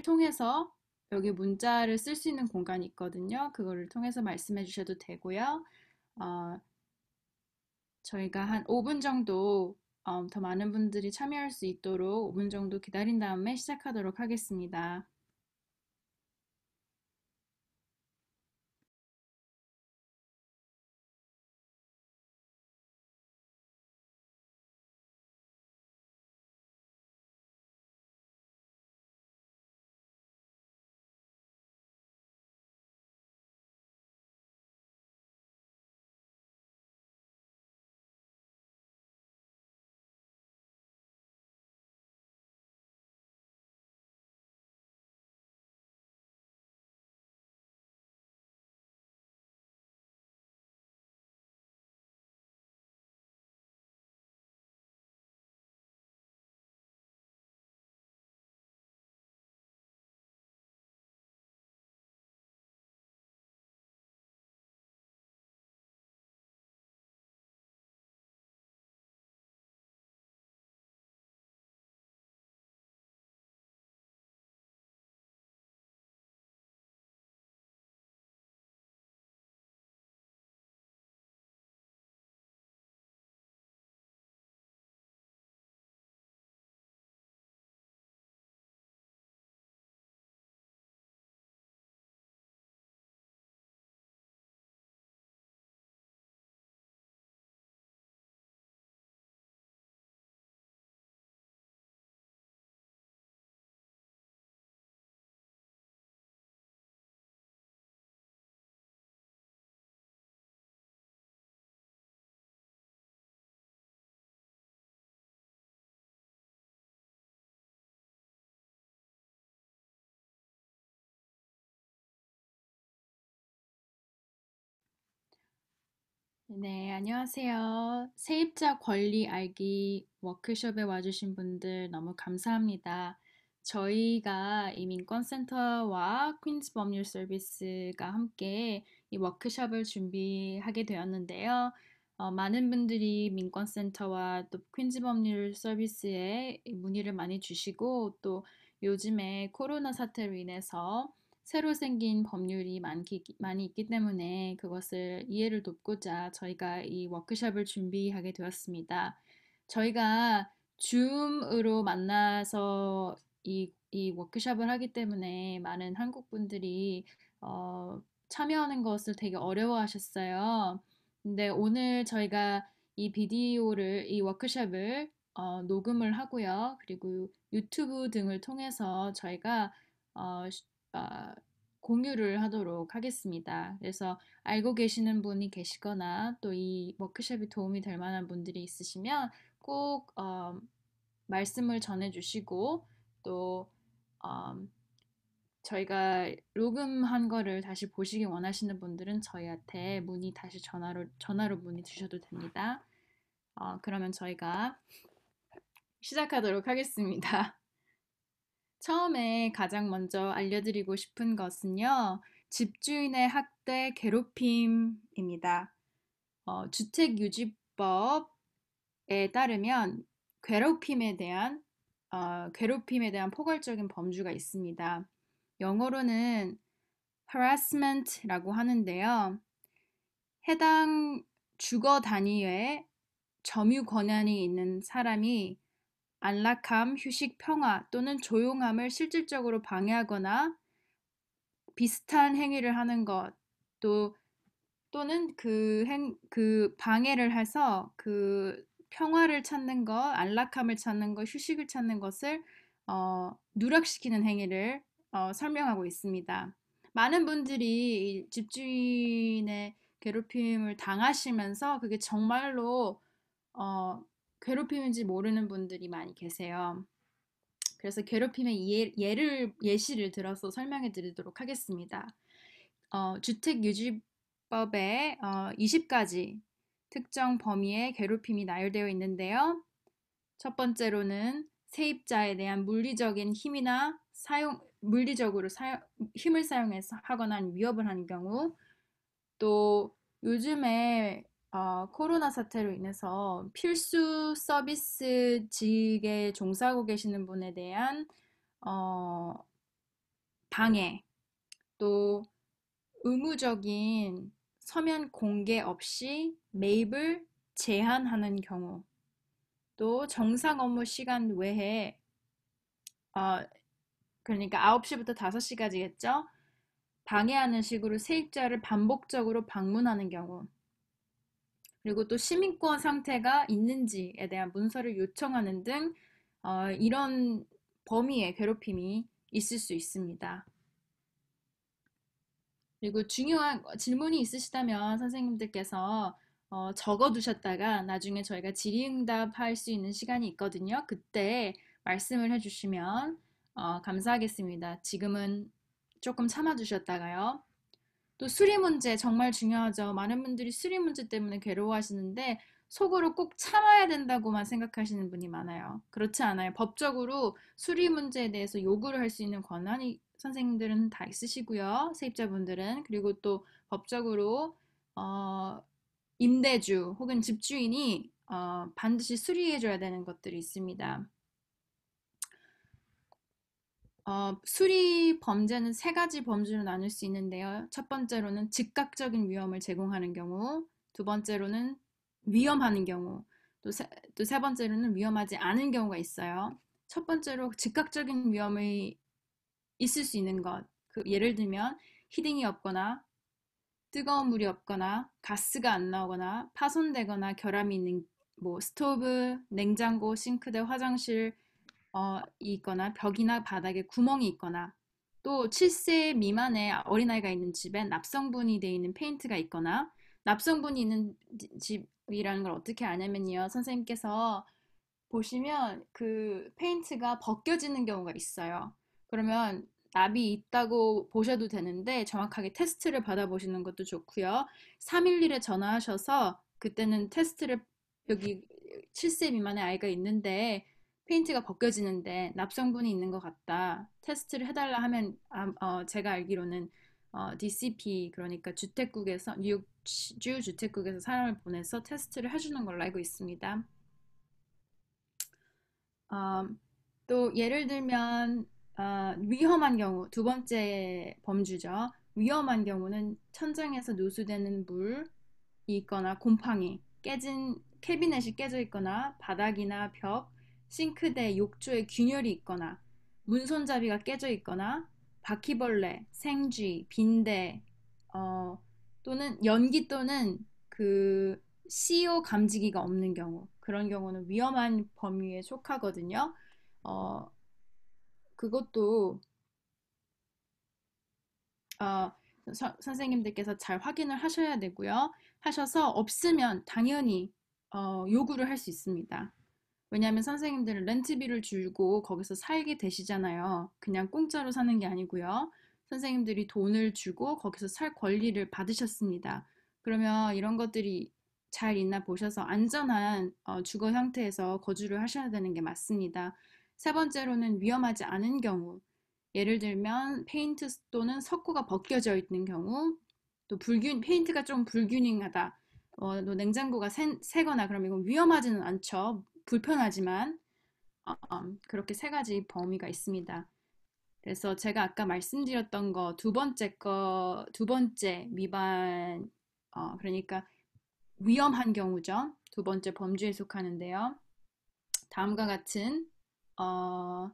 통해서 여기 문자를 쓸 수 있는 공간이 있거든요. 그거를 통해서 말씀해 주셔도 되고요. 어, 저희가 한 5분 정도 더 많은 분들이 참여할 수 있도록 5분 정도 기다린 다음에 시작하도록 하겠습니다. 네, 안녕하세요. 세입자 권리 알기 워크숍에 와주신 분들 너무 감사합니다. 저희가 이 민권센터와 퀸즈 법률 서비스가 함께 이 워크숍을 준비하게 되었는데요. 많은 분들이 민권센터와 또 퀸즈 법률 서비스에 문의를 많이 주시고 또 요즘에 코로나 사태로 인해서 새로 생긴 법률이 많이 있기 때문에 그것을 이해를 돕고자 저희가 이 워크숍을 준비하게 되었습니다. 저희가 줌으로 만나서 이 워크숍을 하기 때문에 많은 한국 분들이 참여하는 것을 되게 어려워하셨어요. 근데 오늘 저희가 이 워크숍을 녹음을 하고요. 그리고 유튜브 등을 통해서 저희가 어, 어, 공유를 하도록 하겠습니다. 그래서 알고 계시는 분이 계시거나 또 이 워크숍이 도움이 될 만한 분들이 있으시면 꼭 말씀을 전해주시고 또 음, 저희가 녹음한 거를 다시 보시기 원하시는 분들은 저희한테 다시 전화로 문의 주셔도 됩니다. 그러면 저희가 시작하도록 하겠습니다. 처음에 가장 먼저 알려드리고 싶은 것은요, 집주인의 학대 괴롭힘입니다. 주택유지법에 따르면 괴롭힘에 대한 포괄적인 범주가 있습니다. 영어로는 harassment라고 하는데요. 해당 주거 단위에 점유 권한이 있는 사람이 안락함, 휴식, 평화 또는 조용함을 실질적으로 방해하거나 비슷한 행위를 하는 것, 또 또는 그 방해를 해서 그 평화를 찾는 것, 안락함을 찾는 것, 휴식을 찾는 것을 누락시키는 행위를 설명하고 있습니다. 많은 분들이 이 집주인의 괴롭힘을 당하시면서 그게 정말로 괴롭힘인지 모르는 분들이 많이 계세요. 그래서 괴롭힘의 예시를 들어서 설명해 드리도록 하겠습니다. 주택유지법에 20가지 특정 범위의 괴롭힘이 나열되어 있는데요. 첫 번째로는 세입자에 대한 물리적으로 힘을 사용해서 하거나 위협을 하는 경우, 또 요즘에 코로나 사태로 인해서 필수 서비스직에 종사하고 계시는 분에 대한 어, 방해, 또 의무적인 서면 공개 없이 매입을 제한하는 경우, 또 정상 업무 시간 외에 어, 그러니까 9시부터 5시까지겠죠? 방해하는 식으로 세입자를 반복적으로 방문하는 경우, 그리고 또 시민권 상태가 있는지에 대한 문서를 요청하는 등 이런 범위의 괴롭힘이 있을 수 있습니다. 그리고 중요한 질문이 있으시다면 선생님들께서 적어두셨다가 나중에 저희가 질의응답할 수 있는 시간이 있거든요. 그때 말씀을 해주시면 감사하겠습니다. 지금은 조금 참아주셨다가요. 또 수리 문제 정말 중요하죠. 많은 분들이 수리 문제 때문에 괴로워하시는데 속으로 꼭 참아야 된다고만 생각하시는 분이 많아요. 그렇지 않아요. 법적으로 수리 문제에 대해서 요구를 할 수 있는 권한이 선생님들은 다 있으시고요. 세입자분들은. 그리고 또 법적으로 어, 임대주 혹은 집주인이 반드시 수리해줘야 되는 것들이 있습니다. 수리 범죄는 세 가지 범주로 나눌 수 있는데요. 첫 번째로는 즉각적인 위험을 제공하는 경우, 두 번째로는 위험하는 경우, 또 세 번째로는 위험하지 않은 경우가 있어요. 첫 번째로 즉각적인 위험이 있을 수 있는 것, 예를 들면 히딩이 없거나 뜨거운 물이 없거나 가스가 안 나오거나 파손되거나 결함이 있는 뭐 스토브, 냉장고, 싱크대, 화장실, 있거나 벽이나 바닥에 구멍이 있거나 또 7세 미만의 어린아이가 있는 집에 납성분이 되어 있는 페인트가 있거나 납성분이 있는 집이라는 걸 어떻게 아냐면요. 선생님께서 보시면 그 페인트가 벗겨지는 경우가 있어요. 그러면 납이 있다고 보셔도 되는데 정확하게 테스트를 받아보시는 것도 좋고요. 311에 전화하셔서 그때는 테스트를 여기 7세 미만의 아이가 있는데 페인트가 벗겨지는데 납성분이 있는 것 같다. 테스트를 해달라 하면 제가 알기로는 DCP 그러니까 주택국에서 뉴욕주 주택국에서 사람을 보내서 테스트를 해주는 걸로 알고 있습니다. 어, 또 예를 들면 위험한 경우 두 번째 범주죠. 위험한 경우는 천장에서 누수되는 물이 있거나 곰팡이, 깨진 캐비넷이 깨져 있거나 바닥이나 벽, 싱크대, 욕조에 균열이 있거나 문손잡이가 깨져 있거나 바퀴벌레, 생쥐, 빈대 또는 연기 또는 그 CO 감지기가 없는 경우 그런 경우는 위험한 범위에 속하거든요. 어, 그것도 어, 선생님들께서 잘 확인을 하셔야 되고요. 하셔서 없으면 당연히 요구를 할 수 있습니다. 왜냐하면 선생님들은 렌트비를 주고 거기서 살게 되시잖아요. 그냥 공짜로 사는 게 아니고요. 선생님들이 돈을 주고 거기서 살 권리를 받으셨습니다. 그러면 이런 것들이 잘 있나 보셔서 안전한 주거 형태에서 거주를 하셔야 되는 게 맞습니다. 세 번째로는 위험하지 않은 경우, 예를 들면 페인트 또는 석고가 벗겨져 있는 경우, 또 페인트가 좀 불균형하다, 또 냉장고가 새거나 그럼 이건 위험하지는 않죠. 불편하지만 그렇게 세 가지 범위가 있습니다. 그래서 제가 아까 말씀드렸던 거 두 번째 위반 그러니까 위험한 경우죠. 두 번째 범주에 속하는데요. 다음과 같은 어,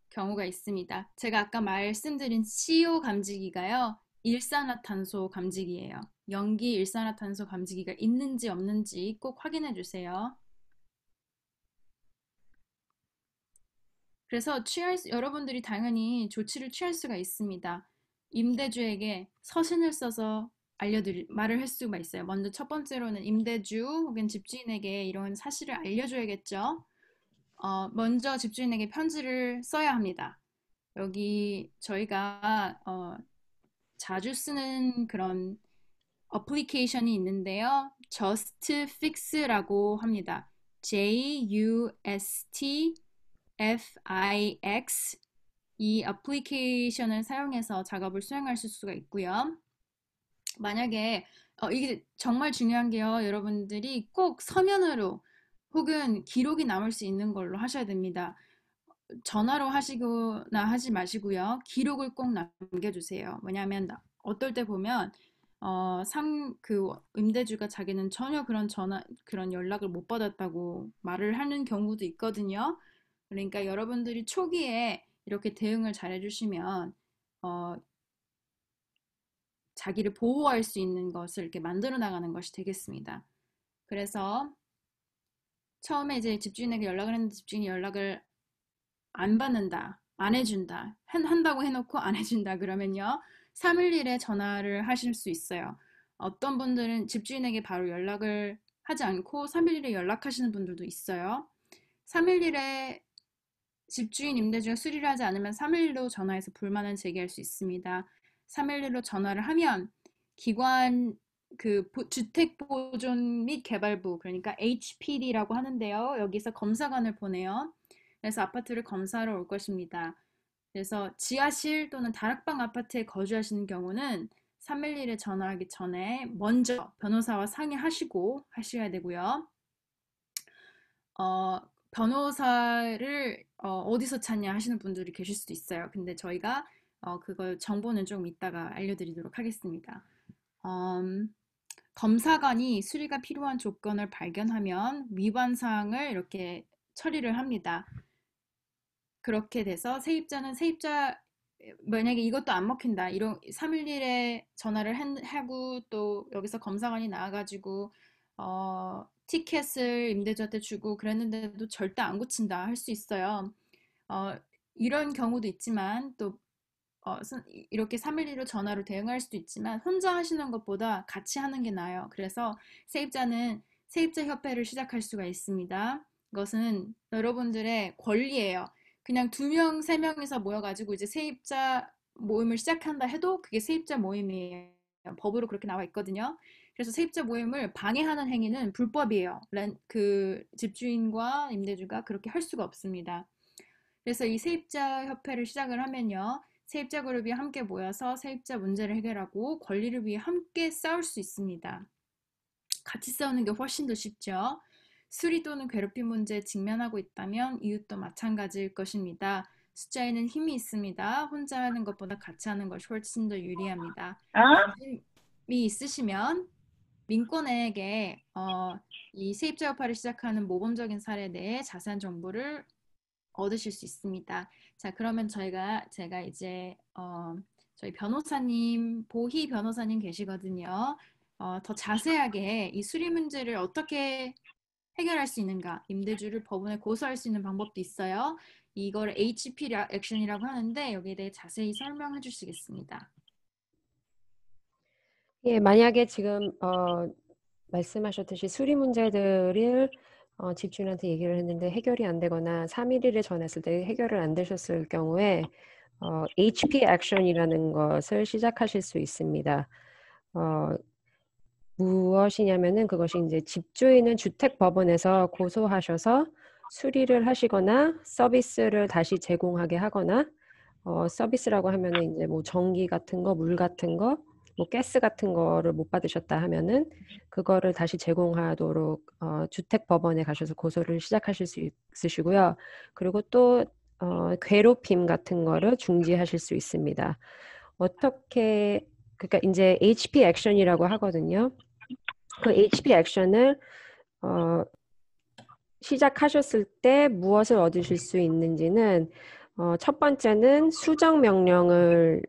경우가 있습니다. 제가 아까 말씀드린 CO 감지기가요. 일산화탄소 감지기예요. 연기 일산화탄소 감지기가 있는지 없는지 꼭 확인해 주세요. 그래서 여러분들이 당연히 조치를 취할 수가 있습니다. 임대주에게 서신을 써서 말을 할 수가 있어요. 먼저 첫 번째로는 임대주 혹은 집주인에게 이런 사실을 알려줘야겠죠. 먼저 집주인에게 편지를 써야 합니다. 여기 저희가 자주 쓰는 그런 어플리케이션이 있는데요. Just Fix라고 합니다. JUSTFIX 이 어플리케이션을 사용해서 작업을 수행하실 수가 있고요. 만약에 이게 정말 중요한 게요. 여러분들이 꼭 서면으로 혹은 기록이 남을 수 있는 걸로 하셔야 됩니다. 전화로 하시거나 하지 마시고요. 기록을 꼭 남겨주세요. 왜냐하면 어떨 때 보면 그 임대주가 자기는 전혀 그런 연락을 못 받았다고 말을 하는 경우도 있거든요. 그러니까 여러분들이 초기에 이렇게 대응을 잘 해주시면 어, 자기를 보호할 수 있는 것을 이렇게 만들어 나가는 것이 되겠습니다. 그래서 처음에 이제 집주인에게 연락을 했는데 집주인이 연락을 안 받는다, 안 해준다, 한다고 해놓고 안 해준다 그러면요. 311에 전화를 하실 수 있어요. 어떤 분들은 집주인에게 바로 연락을 하지 않고 311에 연락하시는 분들도 있어요. 311에 집주인 임대주가 수리를 하지 않으면 311로 전화해서 불만을 제기할 수 있습니다. 311로 전화를 하면 기관 주택보존 및 개발부 그러니까 HPD라고 하는데요. 여기서 검사관을 보내요. 그래서 아파트를 검사하러 올 것입니다. 그래서 지하실 또는 다락방 아파트에 거주하시는 경우는 311에 전화하기 전에 먼저 변호사와 상의하시고 하셔야 되고요. 변호사를 어디서 찾냐 하시는 분들이 계실 수도 있어요. 근데 저희가 그걸 정보는 좀 이따가 알려드리도록 하겠습니다. 검사관이 수리가 필요한 조건을 발견하면 위반 사항을 이렇게 처리를 합니다. 그렇게 돼서 세입자 만약에 이것도 안 먹힌다. 이런 311에 전화를 하고 또 여기서 검사관이 나와가지고 티켓을 임대주한테 주고 그랬는데도 절대 안 고친다 할 수 있어요. 어, 이런 경우도 있지만 또 이렇게 312로 전화로 대응할 수도 있지만 혼자 하시는 것보다 같이 하는 게 나아요. 그래서 세입자는 세입자 협회를 시작할 수가 있습니다. 이것은 여러분들의 권리예요. 그냥 2명, 3명이서 모여가지고 이제 세입자 모임을 시작한다 해도 그게 세입자 모임이에요. 법으로 그렇게 나와 있거든요. 그래서 세입자 모임을 방해하는 행위는 불법이에요. 그 집주인과 임대주가 그렇게 할 수가 없습니다. 그래서 이 세입자 협회를 시작을 하면요. 세입자 그룹이 함께 모여서 세입자 문제를 해결하고 권리를 위해 함께 싸울 수 있습니다. 같이 싸우는 게 훨씬 더 쉽죠. 수리 또는 괴롭힘 문제에 직면하고 있다면 이웃도 마찬가지일 것입니다. 숫자에는 힘이 있습니다. 혼자 하는 것보다 같이 하는 것이 훨씬 더 유리합니다. 관심이 있으시면 민권에게 이 세입자 협회를 시작하는 모범적인 사례에 대해 자세한 정보를 얻으실 수 있습니다. 자, 그러면 제가 이제 저희 변호사님, 보희 변호사님 계시거든요. 더 자세하게 이 수리 문제를 어떻게 해결할 수 있는가, 임대주를 법원에 고소할 수 있는 방법도 있어요. 이걸 HP 액션이라고 하는데 여기에 대해 자세히 설명해 주시겠습니다. 예, 만약에 지금 말씀하셨듯이 수리 문제들을 집주인한테 얘기를 했는데 해결이 안 되거나 311에 전했을 때 해결을 안 되셨을 경우에 HP 액션이라는 것을 시작하실 수 있습니다. 무엇이냐면은 그것이 이제 집주인은 주택법원에서 고소하셔서 수리를 하시거나 서비스를 다시 제공하게 하거나 서비스라고 하면은 이제 뭐 전기 같은 거, 물 같은 거, 뭐 가스 같은 거를 못 받으셨다 하면은 그거를 다시 제공하도록 주택법원에 가셔서 고소를 시작하실 수 있으시고요. 그리고 또 괴롭힘 같은 거를 중지하실 수 있습니다. 어떻게 그러니까 이제 HP 액션이라고 하거든요. 그 HP 액션을 시작하셨을 때 무엇을 얻으실 수 있는지는 첫 번째는 수정 명령을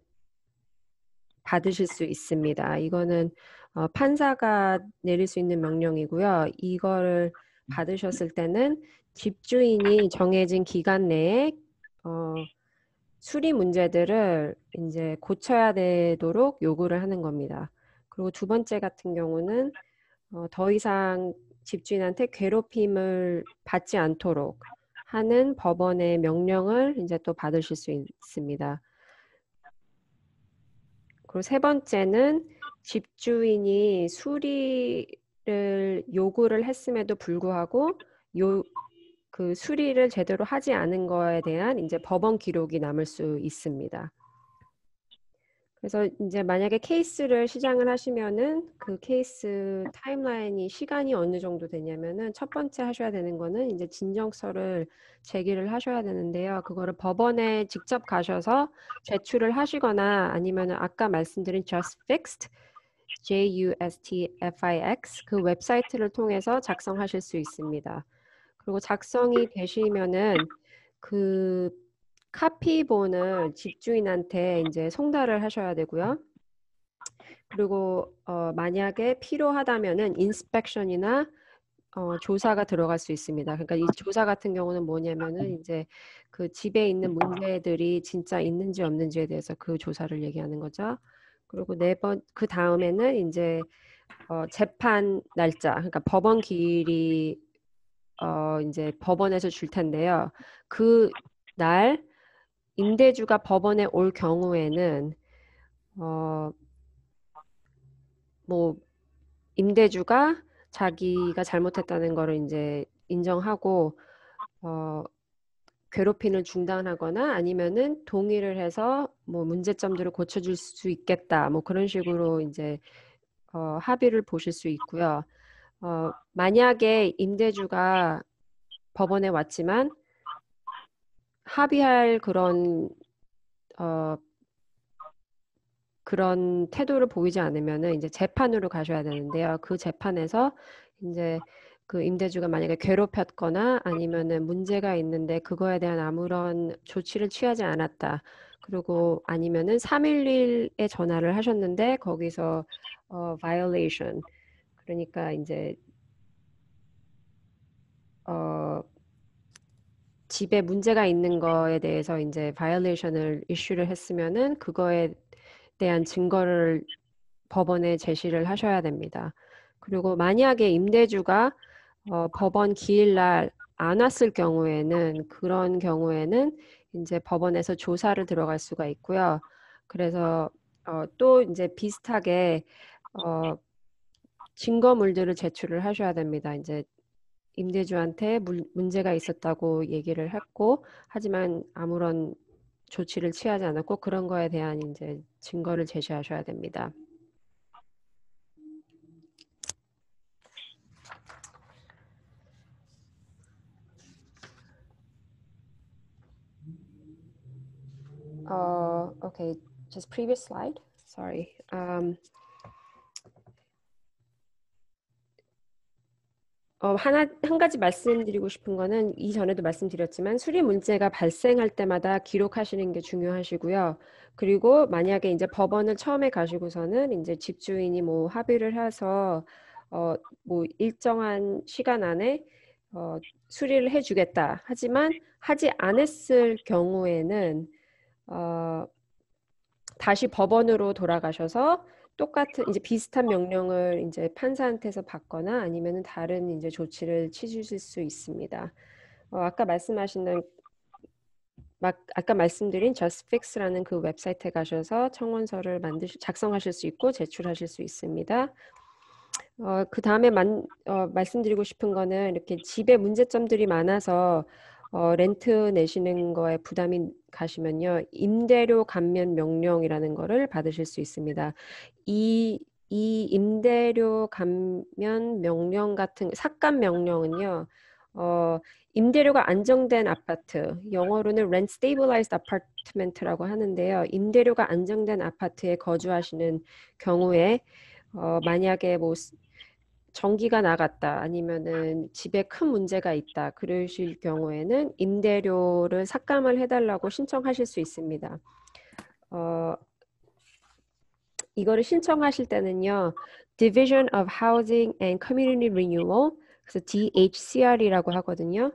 받으실 수 있습니다. 이거는 판사가 내릴 수 있는 명령이고요. 이거를 받으셨을 때는 집주인이 정해진 기간 내에 수리 문제들을 이제 고쳐야 되도록 요구를 하는 겁니다. 그리고 두 번째 같은 경우는 더 이상 집주인한테 괴롭힘을 받지 않도록 하는 법원의 명령을 이제 또 받으실 수 있습니다. 그리고 세 번째는 집주인이 수리를 요구를 했음에도 불구하고 그 수리를 제대로 하지 않은 거에 대한 이제 법원 기록이 남을 수 있습니다. 그래서 이제 만약에 케이스를 시작을 하시면은 그 케이스 타임라인이 시간이 어느 정도 되냐면은 첫 번째 하셔야 되는 거는 이제 진정서를 제기를 하셔야 되는데요. 그거를 법원에 직접 가셔서 제출을 하시거나 아니면은 아까 말씀드린 JustFixed, JUSTFIX 그 웹사이트를 통해서 작성하실 수 있습니다. 그리고 작성이 되시면은 그 카피본을 집주인한테 이제 송달을 하셔야 되고요. 그리고 만약에 필요하다면은 인스펙션이나 조사가 들어갈 수 있습니다. 그러니까 이 조사 같은 경우는 뭐냐면은 이제 그 집에 있는 문제들이 진짜 있는지 없는지에 대해서 그 조사를 얘기하는 거죠. 그리고 그 다음에는 이제 재판 날짜, 그러니까 법원 기일이 이제 법원에서 줄 텐데요. 그 날 임대주가 법원에 올 경우에는 어, 뭐 임대주가 자기가 잘못했다는 거를 이제 인정하고 어, 괴롭힘을 중단하거나 아니면은 동의를 해서 뭐 문제점들을 고쳐줄 수 있겠다. 뭐 그런 식으로 이제 합의를 보실 수 있고요. 만약에 임대주가 법원에 왔지만 합의할 어, 그런 태도를 보이지 않으면은 이제 재판으로 가셔야 되는데요. 그 재판에서 이제 그 임대주가 만약에 괴롭혔거나 아니면은 문제가 있는데 그거에 대한 아무런 조치를 취하지 않았다. 그리고 아니면은 311에 전화를 하셨는데 거기서 violation 그러니까 이제 어 집에 문제가 있는 거에 대해서 이제 violation을 이슈를 했으면은 그거에 대한 증거를 법원에 제시를 하셔야 됩니다. 그리고 만약에 임대주가 법원 기일날 안 왔을 경우에는 그런 경우에는 이제 법원에서 조사를 들어갈 수가 있고요. 그래서 또 이제 비슷하게 어, 증거물들을 제출을 하셔야 됩니다. 이제 임대주한테 문제가 있었다고 얘기를 했고 하지만 아무런 조치를 취하지 않았고 그런 거에 대한 이제 증거를 제시하셔야 됩니다. Okay, just previous slide. Sorry. 한 가지 말씀드리고 싶은 거는 이전에도 말씀드렸지만 수리 문제가 발생할 때마다 기록하시는 게 중요하시고요. 그리고 만약에 이제 법원을 처음에 가시고서는 이제 집주인이 뭐 합의를 해서 뭐 일정한 시간 안에 수리를 해주겠다. 하지만 하지 않았을 경우에는 어, 다시 법원으로 돌아가셔서 똑같은 이제 비슷한 명령을 이제 판사한테서 받거나 아니면은 다른 이제 조치를 취하실 수 있습니다. 아까 아까 말씀드린 JustFix라는 그 웹사이트에 가셔서 청원서를 작성하실 수 있고 제출하실 수 있습니다. 그 다음에 말씀드리고 싶은 거는 이렇게 집에 문제점들이 많아서 렌트 내시는 거에 부담이 가시면요. 임대료 감면 명령이라는 거를 받으실 수 있습니다. 이 임대료 감면 명령 같은 삭감 명령은요. 임대료가 안정된 아파트, 영어로는 rent stabilized apartment라고 하는데요. 임대료가 안정된 아파트에 거주하시는 경우에 만약에 뭐 전기가 나갔다 아니면은 집에 큰 문제가 있다 그러실 경우에는 임대료를 삭감을 해달라고 신청하실 수 있습니다. 이거를 신청하실 때는요, Division of Housing and Community Renewal, 그래서 DHCR이라고 하거든요.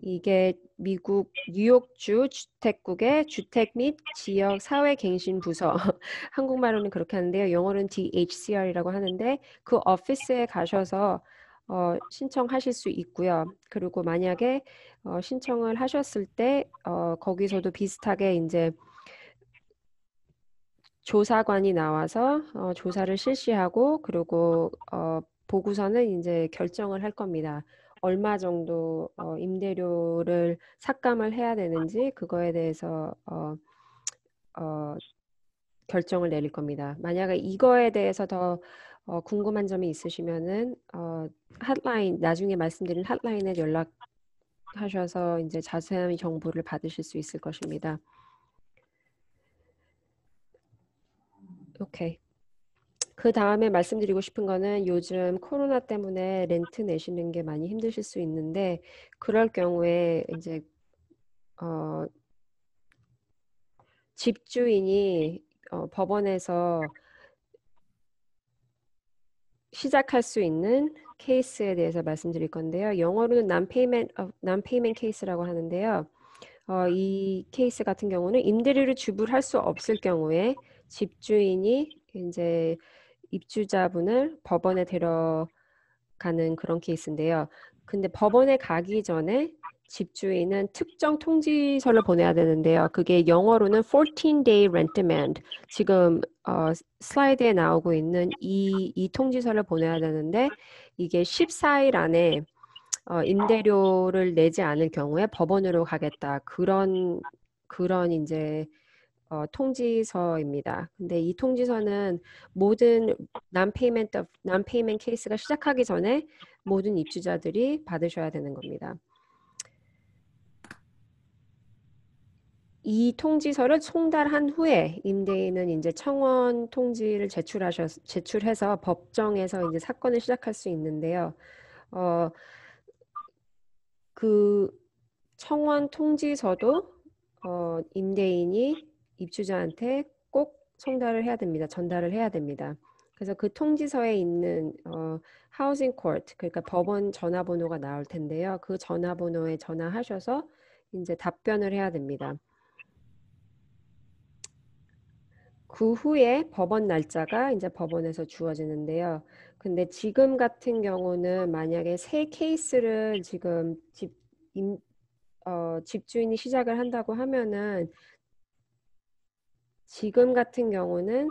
이게 미국 뉴욕주 주택국의 주택 및 지역 사회갱신 부서, 한국말로는 그렇게 하는데요. 영어로는 DHCR이라고 하는데 그 오피스에 가셔서 신청하실 수 있고요. 그리고 만약에 신청을 하셨을 때 거기서도 비슷하게 이제 조사관이 나와서 조사를 실시하고 그리고 보고서는 이제 결정을 할 겁니다. 얼마 정도 임대료를 삭감을 해야 되는지 그거에 대해서 어, 결정을 내릴 겁니다. 만약에 이거에 대해서 더 궁금한 점이 있으시면은 핫라인 나중에 말씀드린 핫라인에 연락하셔서 이제 자세한 정보를 받으실 수 있을 것입니다. 오케이. 그 다음에 말씀드리고 싶은 거는 요즘 코로나 때문에 렌트 내시는 게 많이 힘드실 수 있는데 그럴 경우에 이제 집주인이 법원에서 시작할 수 있는 케이스에 대해서 말씀드릴 건데요. 영어로는 non-payment case라고 하는데요. 이 케이스 같은 경우는 임대료를 지불할 수 없을 경우에 집주인이 이제 입주자분을 법원에 데려가는 그런 케이스인데요. 근데 법원에 가기 전에 집주인은 특정 통지서를 보내야 되는데요. 그게 영어로는 14-day rent demand. 지금 슬라이드에 나오고 있는 이 통지서를 보내야 되는데 이게 14일 안에 임대료를 내지 않을 경우에 법원으로 가겠다. 그런 이제 통지서입니다. 근데 이 통지서는 모든 non-payment 케이스가 시작하기 전에 모든 입주자들이 받으셔야 되는 겁니다. 이 통지서를 송달한 후에 임대인은 이제 청원 통지를 제출해서 법정에서 이제 사건을 시작할 수 있는데요. 그 청원 통지서도 임대인이 입주자한테 꼭 송달을 해야 됩니다. 전달을 해야 됩니다. 그래서 그 통지서에 있는 하우징 코트, 그러니까 법원 전화번호가 나올 텐데요. 그 전화번호에 전화하셔서 이제 답변을 해야 됩니다. 그 후에 법원 날짜가 이제 법원에서 주어지는데요. 근데 지금 같은 경우는 만약에 새 케이스를 지금 집주인이 시작을 한다고 하면은 지금 같은 경우는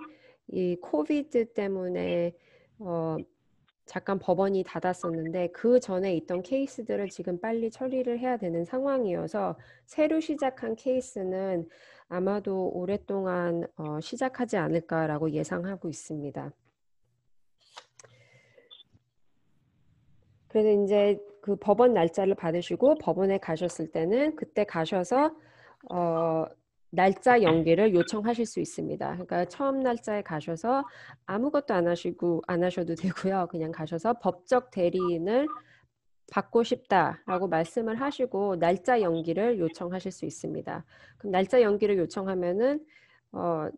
이 코비드 때문에 잠깐 법원이 닫았었는데 그 전에 있던 케이스들을 지금 빨리 처리를 해야 되는 상황이어서 새로 시작한 케이스는 아마도 오랫동안 시작하지 않을까라고 예상하고 있습니다. 그래서 이제 그 법원 날짜를 받으시고 법원에 가셨을 때는 그때 가셔서 날짜 연기를 요청하실 수 있습니다. 그러니까 처음 날짜에 가셔서 아무것도 안 하셔도 되고요. 그냥 가셔서 법적 대리인을 받고 싶다라고 말씀을 하시고 날짜 연기를 요청하실 수 있습니다. 그럼 날짜 연기를 요청하면은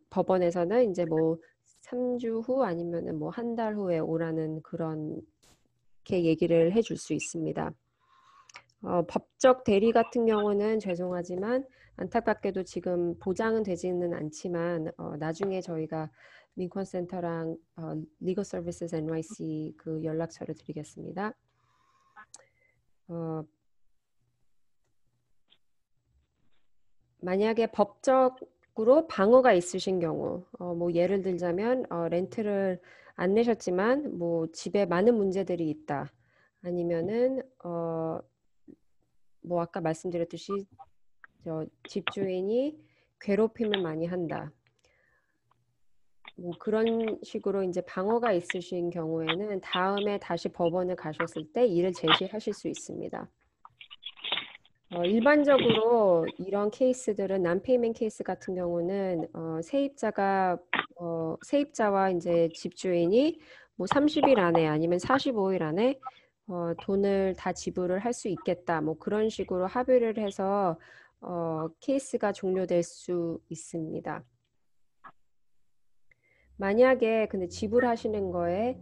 법원에서는 이제 뭐 3주 후 아니면은 뭐 한 달 후에 오라는 그런 게 얘기를 해줄 수 있습니다. 법적 대리 같은 경우는 죄송하지만 안타깝게도 지금 보장은 되지는 않지만 나중에 저희가 민권센터랑 리거 서비스 NYC 그 연락처를 드리겠습니다. 만약에 법적으로 방어가 있으신 경우, 뭐 예를 들자면 렌트를 안 내셨지만 뭐 집에 많은 문제들이 있다. 아니면은 뭐 아까 말씀드렸듯이 집주인이 괴롭힘을 많이 한다. 뭐 그런 식으로 이제 방어가 있으신 경우에는 다음에 다시 법원에 가셨을 때 이를 제시하실 수 있습니다. 일반적으로 이런 케이스들은 난페이ment 케이스 같은 경우는 세입자와 이제 집주인이 뭐 30일 안에 아니면 45일 안에 돈을 다 지불을 할 수 있겠다. 뭐 그런 식으로 합의를 해서 케이스가 종료될 수 있습니다. 만약에 근데 지불하시는 거에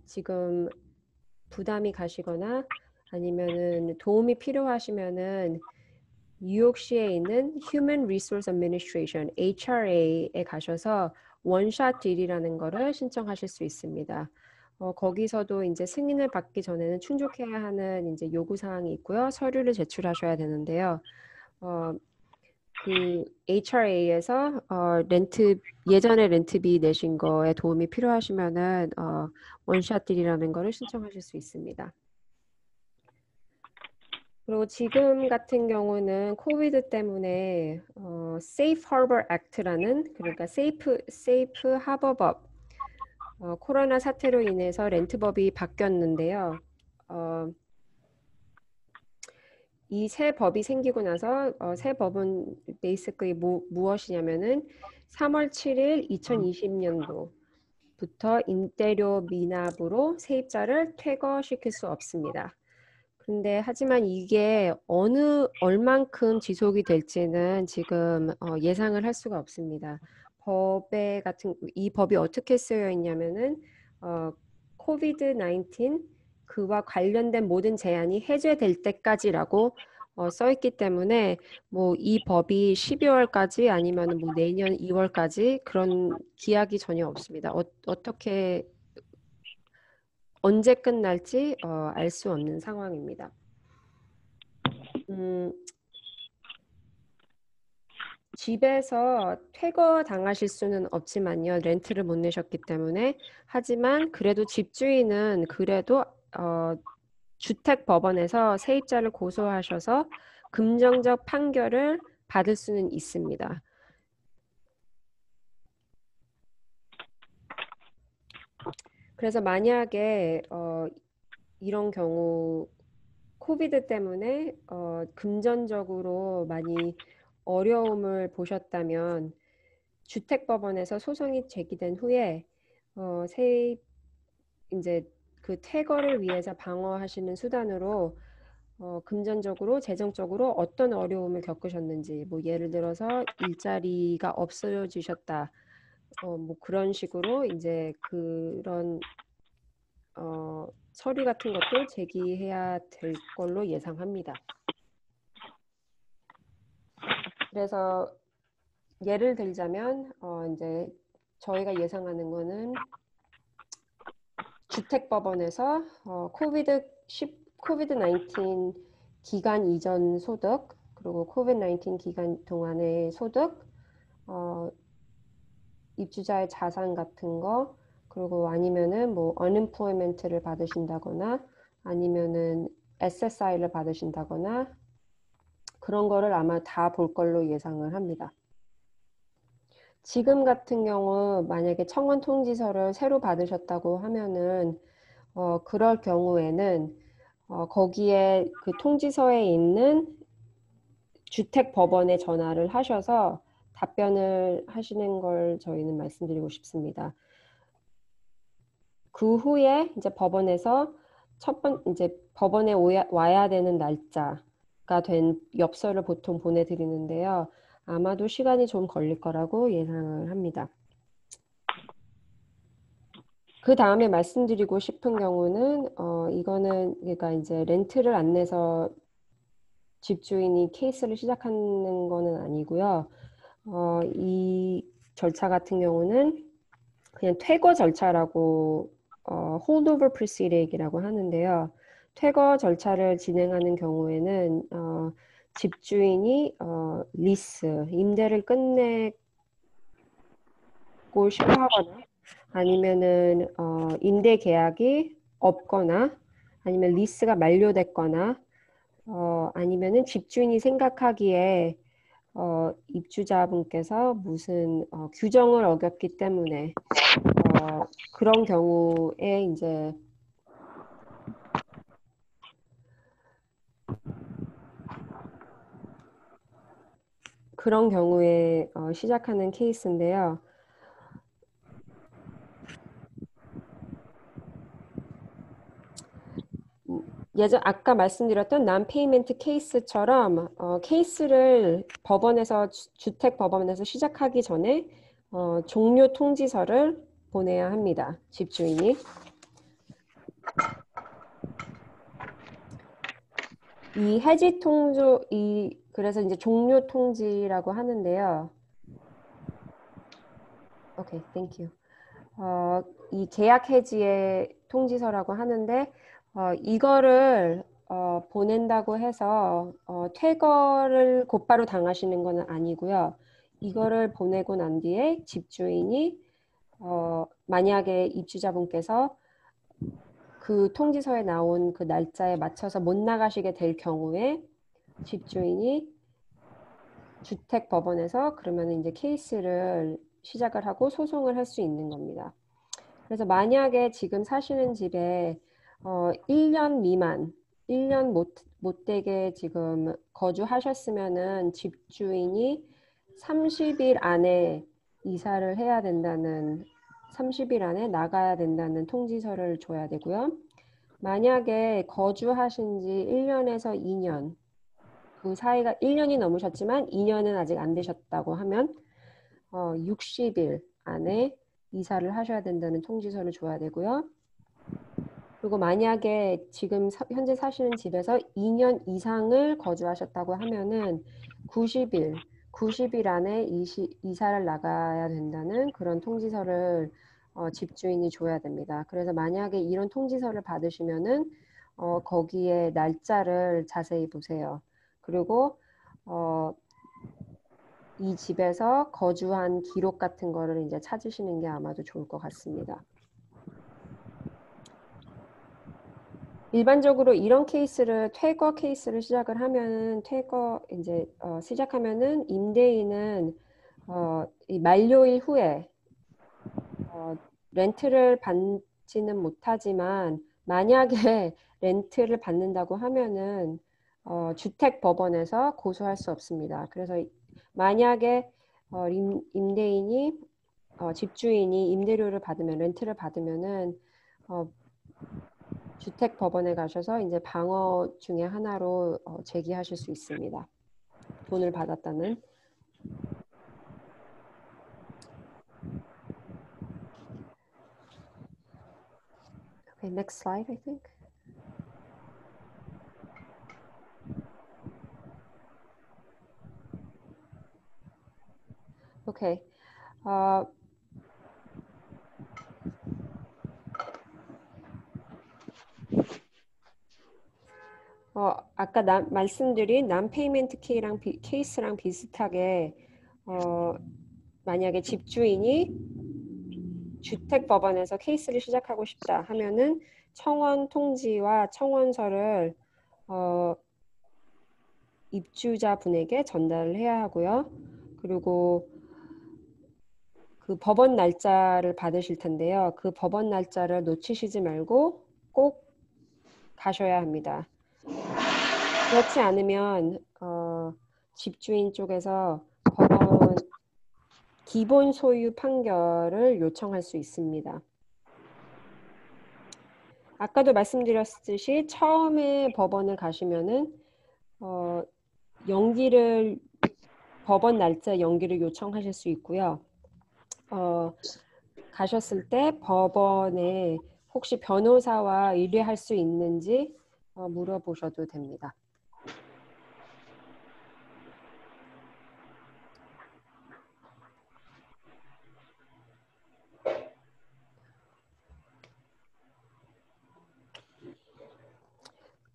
지금 부담이 가시거나 아니면은 도움이 필요하시면은 뉴욕시에 있는 Human Resource Administration (HRA에) 가셔서 원샷 딜이라는 거를 신청하실 수 있습니다. 거기서도 이제 승인을 받기 전에는 충족해야 하는 이제 요구 사항이 있고요. 서류를 제출하셔야 되는데요. 그 HRA에서 예전에 렌트비 내신 거에 도움이 필요하시면은 원샷 딜이라는 거를 신청하실 수 있습니다. 그리고 지금 같은 경우는 코비드 때문에 Safe Harbor Act라는 그러니까 세이프 하버법 코로나 사태로 인해서 렌트법이 바뀌었는데요. 이 새 법이 생기고 나서 새 법은 basically 무엇이냐면은 3월 7일 2020년도부터 임대료 미납으로 세입자를 퇴거시킬 수 없습니다. 근데 하지만 이게 얼만큼 지속이 될지는 지금 예상을 할 수가 없습니다. 이 법이 어떻게 쓰여 있냐면은 코비드 19 그와 관련된 모든 제한이 해제될 때까지라고 써 있기 때문에 뭐 이 법이 12월까지 아니면 뭐 내년 2월까지 그런 기약이 전혀 없습니다. 어떻게 언제 끝날지 알 수 없는 상황입니다. 집에서 퇴거 당하실 수는 없지만요. 렌트를 못 내셨기 때문에. 하지만 그래도 집주인은 그래도 주택법원에서 세입자를 고소하셔서 금정적 판결을 받을 수는 있습니다. 그래서 만약에 이런 경우 코비드 때문에 금전적으로 많이 어려움을 보셨다면 주택법원에서 소송이 제기된 후에 이제 그 퇴거를 위해서 방어하시는 수단으로 금전적으로 재정적으로 어떤 어려움을 겪으셨는지 뭐 예를 들어서 일자리가 없어지셨다 뭐 그런 식으로 이제 그런 서류 같은 것도 제기해야 될 걸로 예상합니다. 그래서 예를 들자면 이제 저희가 예상하는 거는 주택법원에서 코비드 19 기간 이전 소득 그리고 코비드 19 기간 동안의 소득 입주자의 자산 같은 거 그리고 아니면은 뭐 unemployment를 받으신다거나 아니면은 SSI를 받으신다거나 그런 거를 아마 다 볼 걸로 예상을 합니다. 지금 같은 경우 만약에 청원 통지서를 새로 받으셨다고 하면은 그럴 경우에는 거기에 그 통지서에 있는 주택법원에 전화를 하셔서 답변을 하시는 걸 저희는 말씀드리고 싶습니다. 그 후에 이제 법원에서 이제 법원에 와야 되는 날짜가 된 엽서를 보통 보내드리는데요. 아마도 시간이 좀 걸릴 거라고 예상을 합니다. 그 다음에 말씀드리고 싶은 경우는 이거는 그러니까 이제 렌트를 안 내서 집주인이 케이스를 시작하는 거는 아니고요. 이 절차 같은 경우는 그냥 퇴거 절차라고 holdover proceeding이라고 하는데요. 퇴거 절차를 진행하는 경우에는 집주인이 임대를 끝내고 싶어 하거나 아니면은 임대 계약이 없거나 아니면 리스가 만료됐거나 아니면은 집주인이 생각하기에 입주자분께서 무슨 규정을 어겼기 때문에 그런 경우에 이제 그런 경우에 시작하는 케이스인데요. 아까 말씀드렸던 non-payment 케이스처럼 케이스를 법원에서 주택법원에서 시작하기 전에 종료 통지서를 보내야 합니다. 집주인이. 이 해지 그래서 이제 종료 통지라고 하는데요. 오케이, thank you. 이 계약 해지의 통지서라고 하는데 이거를 보낸다고 해서 퇴거를 곧바로 당하시는 것은 아니고요. 이거를 보내고 난 뒤에 집주인이 만약에 입주자분께서 그 통지서에 나온 그 날짜에 맞춰서 못 나가시게 될 경우에 집주인이 주택법원에서 그러면 이제 케이스를 시작을 하고 소송을 할 수 있는 겁니다. 그래서 만약에 지금 사시는 집에 1년 미만, 1년 못 되게 지금 거주하셨으면은 집주인이 30일 안에 이사를 해야 된다는, 30일 안에 나가야 된다는 통지서를 줘야 되고요. 만약에 거주하신 지 1년에서 2년, 그 사이가 1년이 넘으셨지만 2년은 아직 안 되셨다고 하면 60일 안에 이사를 하셔야 된다는 통지서를 줘야 되고요. 그리고 만약에 지금 현재 사시는 집에서 2년 이상을 거주하셨다고 하면은 90일 안에 이사를 나가야 된다는 그런 통지서를 집주인이 줘야 됩니다. 그래서 만약에 이런 통지서를 받으시면은 거기에 날짜를 자세히 보세요. 그리고 이 집에서 거주한 기록 같은 거를 이제 찾으시는 게 아마도 좋을 것 같습니다. 일반적으로 이런 케이스를 퇴거 케이스를 시작을 하면은 시작하면은 임대인은 이 만료일 후에 렌트를 받지는 못하지만 만약에 렌트를 받는다고 하면은 주택법원에서 고소할 수 없습니다. 그래서 만약에 임대인이 집주인이 임대료를 받으면 렌트를 받으면은 주택법원에 가셔서 이제 방어 중에 하나로 제기하실 수 있습니다. 돈을 받았다는. Okay, next slide, I think. Okay. 아까 말씀드린 난페이먼트 케이스랑 비슷하게 만약에 집주인이 주택법원에서 케이스를 시작하고 싶다 하면은 청원 통지와 청원서를 입주자분에게 전달을 해야 하고요. 그리고 그 법원 날짜를 받으실 텐데요. 그 법원 날짜를 놓치시지 말고 꼭 가셔야 합니다. 그렇지 않으면 집주인 쪽에서 법원 기본 소유 판결을 요청할 수 있습니다. 아까도 말씀드렸듯이 처음에 법원을 가시면은 법원 날짜 연기를 요청하실 수 있고요. 가셨을 때 법원에 혹시 변호사와 의뢰할 수 있는지 물어보셔도 됩니다.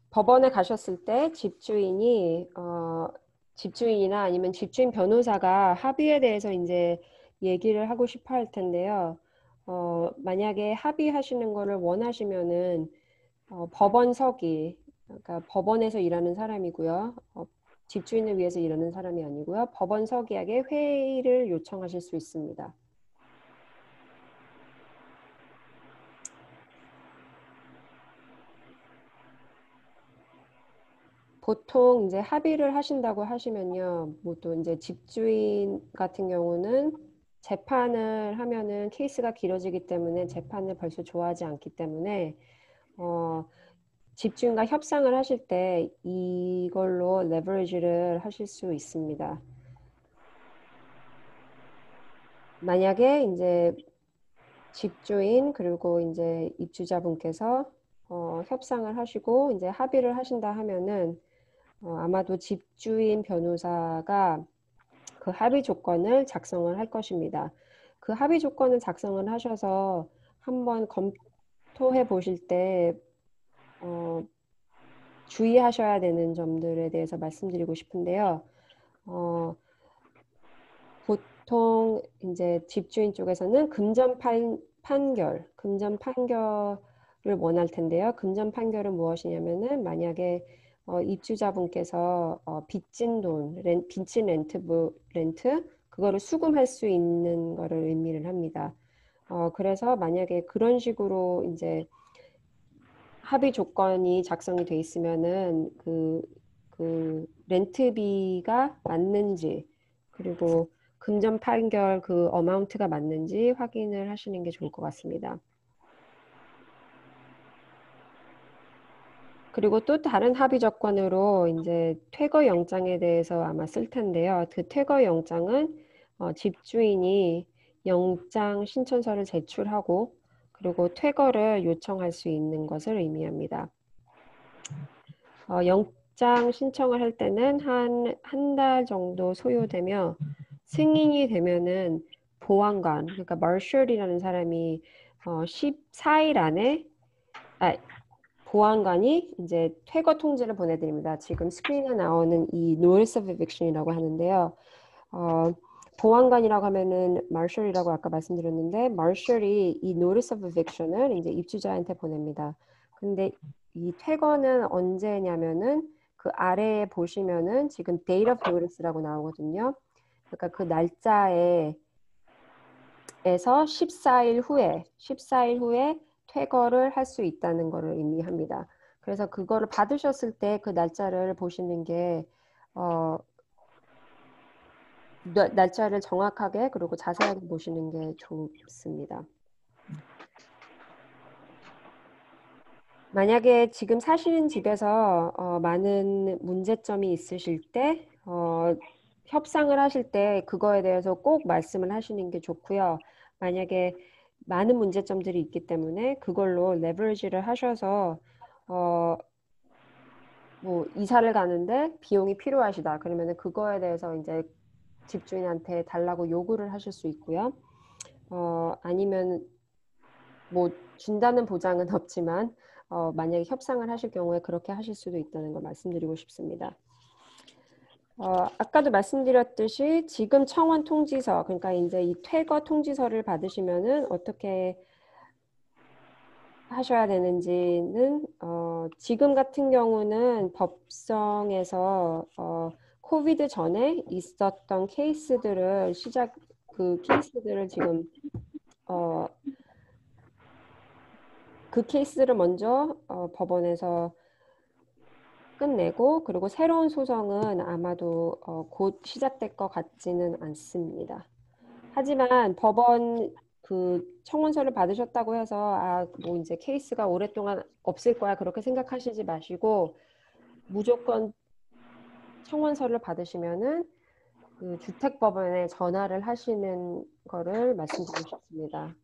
법원에 가셨을 때 집주인이나 아니면 집주인 변호사가 합의에 대해서 이제 얘기를 하고 싶어 할 텐데요. 만약에 합의하시는 거를 원하시면은 법원 서기, 그러니까 법원에서 일하는 사람이고요. 집주인을 위해서 일하는 사람이 아니고요. 법원 서기에게 회의를 요청하실 수 있습니다. 보통 이제 합의를 하신다고 하시면요. 뭐 또 이제 집주인 같은 경우는 재판을 하면은 케이스가 길어지기 때문에 재판을 벌써 좋아하지 않기 때문에 집주인과 협상을 하실 때 이걸로 레버리지를 하실 수 있습니다. 만약에 이제 집주인 그리고 이제 입주자분께서 협상을 하시고 이제 합의를 하신다 하면은 아마도 집주인 변호사가 그 합의 조건을 작성을 할 것입니다. 그 합의 조건을 작성을 하셔서 한번 검토해 보실 때 주의하셔야 되는 점들에 대해서 말씀드리고 싶은데요. 보통 이제 집주인 쪽에서는 금전 판결을 원할 텐데요. 금전 판결은 무엇이냐면은 만약에 입주자분께서 빚진 돈, 빚진 렌트 그거를 수금할 수 있는 거를 의미를 합니다. 그래서 만약에 그런 식으로 이제 합의 조건이 작성이 돼 있으면은 그 렌트비가 맞는지 그리고 금전 판결 그 어마운트가 맞는지 확인을 하시는 게 좋을 것 같습니다. 그리고 또 다른 합의 조건으로 이제 퇴거 영장에 대해서 아마 쓸 텐데요. 그 퇴거 영장은 집주인이 영장 신청서를 제출하고 그리고 퇴거를 요청할 수 있는 것을 의미합니다. 영장 신청을 할 때는 한 달 정도 소요되며 승인이 되면은 보안관, 그러니까 마셜이라는 사람이 14일 안에 보안관이 이제 퇴거 통지를 보내드립니다. 지금 스크린에 나오는 이 Notice of Eviction이라고 하는데요. 보안관이라고 하면은 마셜이라고 아까 말씀드렸는데 마셜이 이 Notice of Eviction을 이제 입주자한테 보냅니다. 근데 이 퇴거는 언제냐면은 그 아래에 보시면은 지금 Date of Notice라고 나오거든요. 그러니까 그 날짜에서 14일 후에 퇴거를 할 수 있다는 것을 의미합니다. 그래서 그거를 받으셨을 때 그 날짜를 보시는 게 날짜를 정확하게 그리고 자세하게 보시는 게 좋습니다. 만약에 지금 사시는 집에서 많은 문제점이 있으실 때 협상을 하실 때 그거에 대해서 꼭 말씀을 하시는 게 좋고요. 만약에 많은 문제점들이 있기 때문에 그걸로 레버리지를 하셔서 뭐 이사를 가는데 비용이 필요하시다. 그러면 그거에 대해서 이제 집주인한테 달라고 요구를 하실 수 있고요. 아니면 뭐 준다는 보장은 없지만 만약에 협상을 하실 경우에 그렇게 하실 수도 있다는 걸 말씀드리고 싶습니다. 아까도 말씀드렸듯이 지금 청원 통지서, 그러니까 이제 이 퇴거 통지서를 받으시면은 어떻게 하셔야 되는지는 지금 같은 경우는 법정에서 코비드 전에 있었던 케이스들을 그 케이스들을 지금 그 케이스를 먼저 법원에서 끝내고 그리고 새로운 소송은 아마도 곧 시작될 것 같지는 않습니다. 하지만 법원 그 청원서를 받으셨다고 해서 뭐 이제 케이스가 오랫동안 없을 거야 그렇게 생각하시지 마시고 무조건 청원서를 받으시면은 그 주택법원에 전화를 하시는 거를 말씀드리고 싶습니다.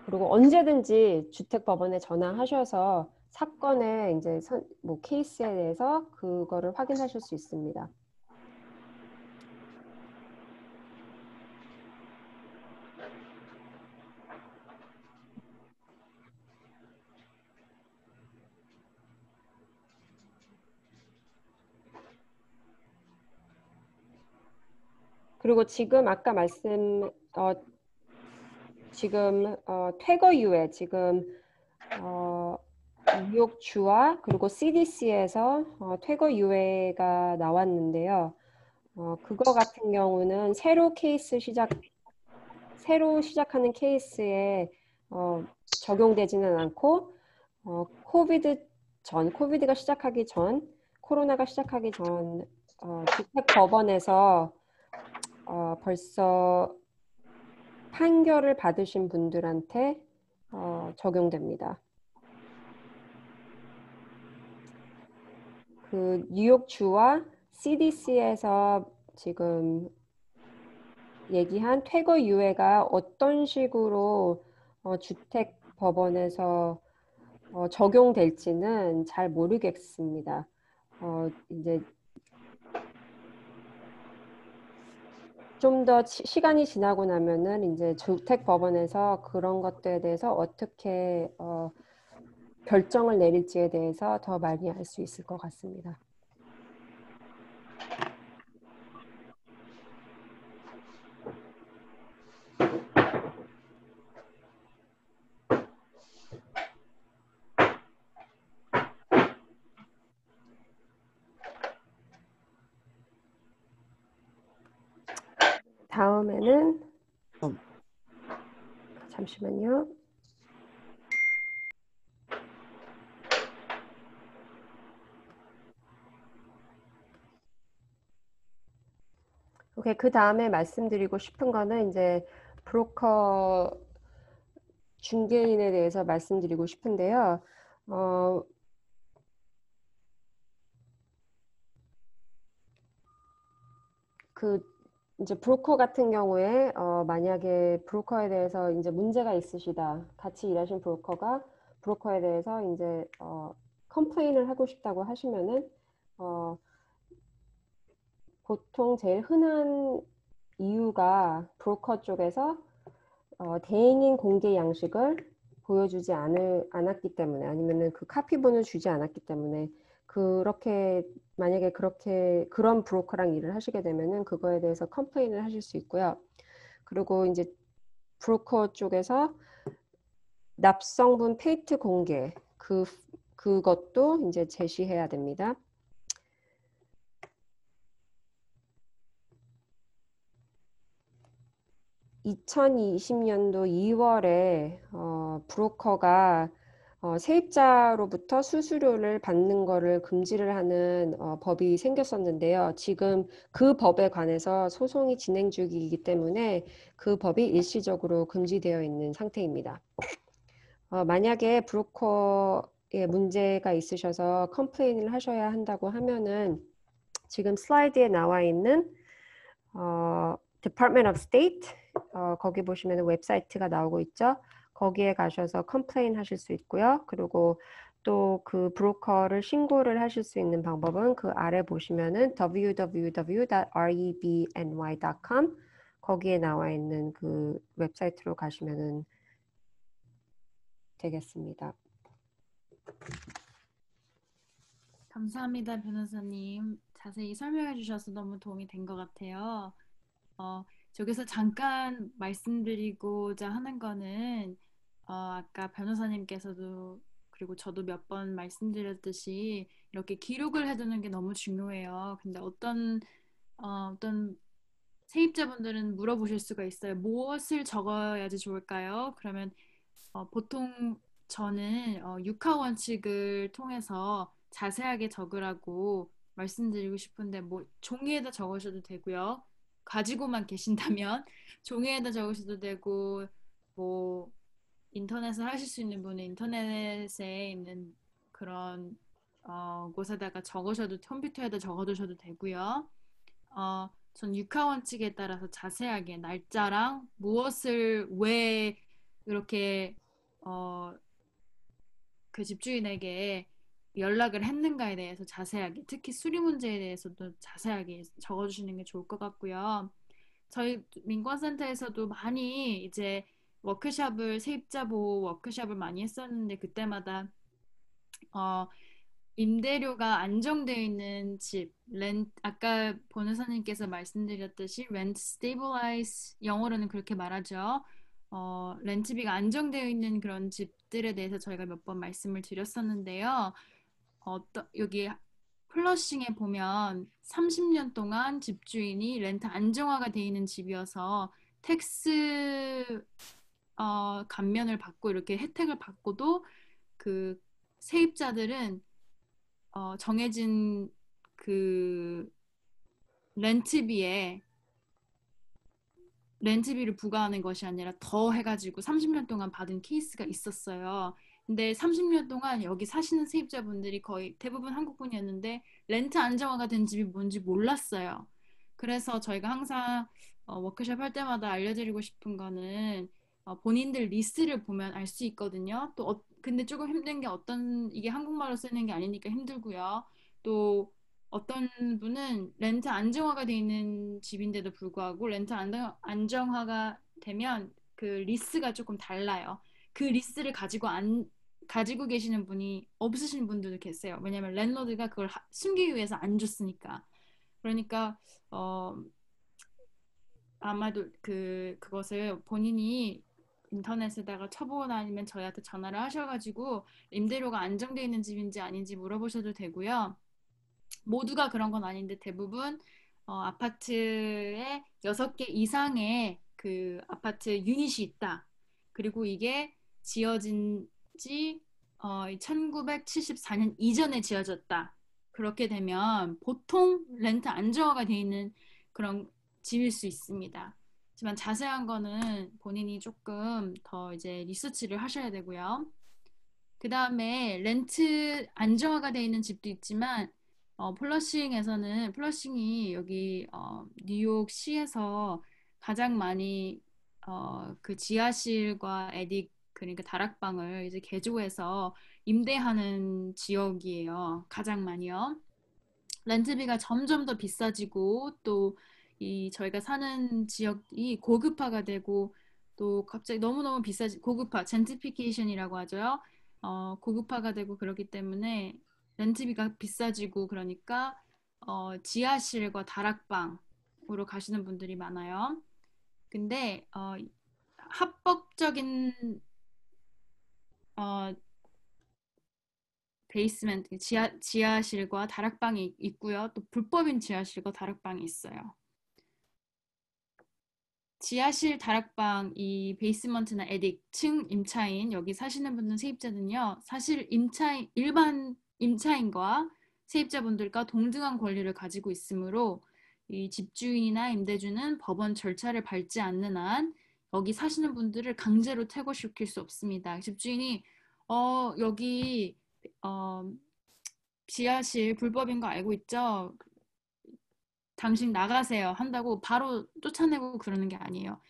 그리고 언제든지 주택법원에 전화하셔서 사건의 이제 뭐 케이스에 대해서 그거를 확인하실 수 있습니다. 그리고 지금 아까 지금 퇴거 이후에 지금 뉴욕주와 그리고 CDC에서 퇴거 유예가 나왔는데요. 그거 같은 경우는 새로 시작하는 케이스에 적용되지는 않고 코로나가 시작하기 전 주택법원에서 벌써 판결을 받으신 분들한테 적용됩니다. 그 뉴욕주와 CDC에서 지금 얘기한 퇴거 유예가 어떤 식으로 주택법원에서 적용될지는 잘 모르겠습니다. 이제 좀 더 시간이 지나고 나면은 이제 주택법원에서 그런 것들에 대해서 어떻게 결정을 내릴지에 대해서 더 많이 알 수 있을 것 같습니다. 다음에는 잠시만요. 오케이, 그 다음에 말씀드리고 싶은 거는 이제 브로커 중개인에 대해서 말씀드리고 싶은데요. 그 이제 브로커 같은 경우에 만약에 브로커에 대해서 이제 문제가 있으시다. 같이 일하신 브로커가 브로커에 대해서 이제 컴플레인을 하고 싶다고 하시면은 보통 제일 흔한 이유가 브로커 쪽에서 대행인 공개 양식을 보여주지 않았기 때문에 아니면은 그 카피본을 주지 않았기 때문에 그렇게 만약에 그런 브로커랑 일을 하시게 되면은 그거에 대해서 컴플레인을 하실 수 있고요. 그리고 이제 브로커 쪽에서 납성분 페이트 공개 그것도 이제 제시해야 됩니다. 2020년도 2월에 브로커가 세입자로부터 수수료를 받는 거를 금지를 하는 법이 생겼었는데요. 지금 그 법에 관해서 소송이 진행 중이기 때문에 그 법이 일시적으로 금지되어 있는 상태입니다. 만약에 브로커에 문제가 있으셔서 컴플레인을 하셔야 한다고 하면은 지금 슬라이드에 나와 있는 Department of State 거기 보시면 웹사이트가 나오고 있죠. 거기에 가셔서 컴플레인 하실 수 있고요. 그리고 또 그 브로커를 신고를 하실 수 있는 방법은 그 아래 보시면은 www.rebny.com 거기에 나와 있는 그 웹사이트로 가시면은 되겠습니다. 감사합니다, 변호사님. 자세히 설명해 주셔서 너무 도움이 된 것 같아요. 저기서 잠깐 말씀드리고자 하는 거는, 아까 변호사님께서도 그리고 저도 몇 번 말씀드렸듯이 이렇게 기록을 해두는 게 너무 중요해요. 근데 어떤 세입자분들은 물어보실 수가 있어요. 무엇을 적어야지 좋을까요? 그러면 보통 저는 육하 원칙을 통해서 자세하게 적으라고 말씀드리고 싶은데 뭐 종이에다 적으셔도 되고요. 가지고만 계신다면 종이에다 적으셔도 되고 뭐 인터넷을 하실 수 있는 분은 인터넷에 있는 그런 곳에다가 적으셔도 컴퓨터에다 적어두셔도 되고요. 전 육하 원칙에 따라서 자세하게 날짜랑 무엇을 왜 이렇게 어, 그 집주인에게 연락을 했는가에 대해서 자세하게, 특히 수리 문제에 대해서도 자세하게 적어주시는 게 좋을 것 같고요. 저희 민권센터에서도 많이 이제 세입자 보호 워크숍을 많이 했었는데 그때마다 어, 임대료가 안정되어 있는 집, 아까 변호사님께서 말씀드렸듯이 렌트 스테이블라이즈, 영어로는 그렇게 말하죠. 렌트비가 안정되어 있는 그런 집들에 대해서 저희가 몇 번 말씀을 드렸었는데요. 여기 플러싱에 보면 30년 동안 집주인이 렌트 안정화가 되어 있는 집이어서 텍스 감면을 받고 이렇게 혜택을 받고도 그 세입자들은 정해진 그 렌트비에 렌트비를 부과하는 것이 아니라 더 해가지고 30년 동안 받은 케이스가 있었어요. 근데 30년 동안 여기 사시는 세입자분들이 거의 대부분 한국분이었는데 렌트 안정화가 된 집이 뭔지 몰랐어요. 그래서 저희가 항상 워크숍 할 때마다 알려드리고 싶은 거는 본인들 리스트를 보면 알 수 있거든요. 또 근데 조금 힘든 게 이게 한국말로 쓰는 게 아니니까 힘들고요. 또 어떤 분은 렌트 안정화가 돼 있는 집인데도 불구하고 안정화가 되면 그 리스가 조금 달라요. 그 리스를 가지고 계시는 분이 없으신 분들도 계세요. 왜냐면 랜로드가 그걸 숨기기 위해서 안 줬으니까. 그러니까 어, 아마도 그것을 본인이 인터넷에다가 쳐보거나 아니면 저희한테 전화를 하셔가지고 임대료가 안정돼 있는 집인지 아닌지 물어보셔도 되고요. 모두가 그런 건 아닌데 대부분 아파트에 6개 이상의 그 아파트 유닛이 있다. 그리고 이게 지어진 지 1974년 이전에 지어졌다. 그렇게 되면 보통 렌트 안정화가 돼 있는 그런 집일 수 있습니다. 하지만 자세한 거는 본인이 조금 더 이제 리서치를 하셔야 되고요. 그 다음에 렌트 안정화가 되어 있는 집도 있지만 플러싱에서는 플러싱이 여기 뉴욕시에서 가장 많이 그 지하실과 에딕 그러니까 다락방을 이제 개조해서 임대하는 지역이에요. 가장 많이요. 렌트비가 점점 더 비싸지고 또 이 저희가 사는 지역이 고급화가 되고 또 갑자기 너무너무 비싸지 고급화 젠트피케이션이라고 하죠. 고급화가 되고 그렇기 때문에 렌트비가 비싸지고 그러니까 지하실과 다락방으로 가시는 분들이 많아요. 근데 합법적인 어, 베이스멘트 지하실과 다락방이 있고요. 또 불법인 지하실과 다락방이 있어요. 지하실 다락방 이 베이스먼트나 에딕 층 임차인 여기 사시는 분들 세입자는요. 사실 일반 임차인과 세입자분들과 동등한 권리를 가지고 있으므로 이 집주인이나 임대주는 법원 절차를 밟지 않는 한 여기 사시는 분들을 강제로 퇴거시킬 수 없습니다. 집주인이 여기 어, 지하실 불법인 거 알고 있죠? 당신 나가세요 한다고 바로 쫓아내고 그러는 게 아니에요.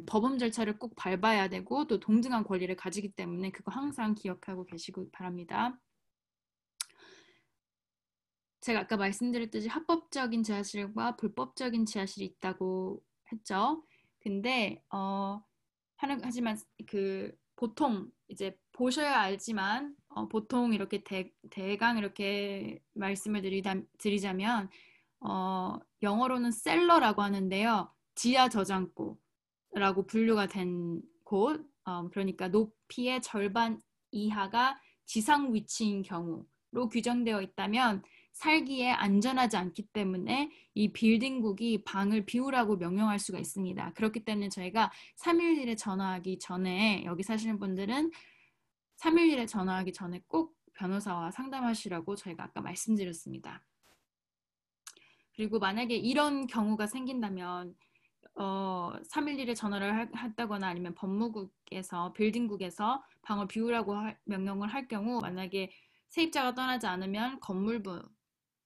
법원 절차를 꼭 밟아야 되고 또 동등한 권리를 가지기 때문에 그거 항상 기억하고 계시기 바랍니다. 제가 아까 말씀드렸듯이 합법적인 지하실과 불법적인 지하실이 있다고 했죠. 근데 하지만 그 보통 이제 보셔야 알지만 보통 이렇게 대강 이렇게 말씀을 드리자면 영어로는 셀러라고 하는데요. 지하 저장고라고 분류가 된 곳, 그러니까 높이의 절반 이하가 지상 위치인 경우로 규정되어 있다면 살기에 안전하지 않기 때문에 이 빌딩국이 방을 비우라고 명령할 수가 있습니다. 그렇기 때문에 저희가 311에 전화하기 전에 여기 사시는 분들은 311에 전화하기 전에 꼭 변호사와 상담하시라고 저희가 아까 말씀드렸습니다. 그리고 만약에 이런 경우가 생긴다면 311에 전화를 했다거나 아니면 법무국에서 빌딩국에서 방을 비우라고 명령을 할 경우 만약에 세입자가 떠나지 않으면 건물부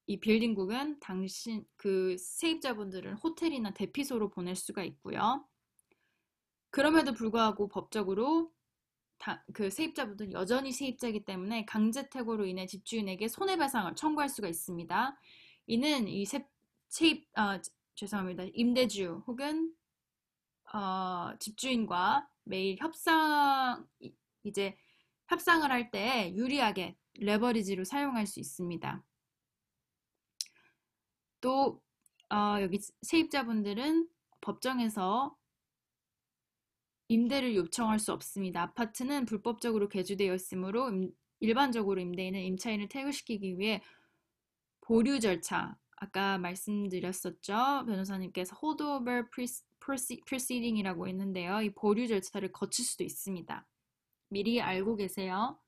이 빌딩국은 당신 그 세입자분들을 호텔이나 대피소로 보낼 수가 있고요. 그럼에도 불구하고 법적으로 그 세입자분들은 여전히 세입자이기 때문에 강제퇴거로 인해 집주인에게 손해배상을 청구할 수가 있습니다. 이는 이 죄송합니다. 임대주 혹은 집주인과 매일 이제 협상을 할 때 유리하게 레버리지로 사용할 수 있습니다. 또 여기 세입자분들은 법정에서 임대를 요청할 수 없습니다. 아파트는 불법적으로 개조되어 있으므로 일반적으로 임대인은 임차인을 퇴거시키기 위해 보류 절차, 아까 말씀드렸었죠. 변호사님께서 holdover proceeding이라고 했는데요. 이 보류 절차를 거칠 수도 있습니다. 미리 알고 계세요.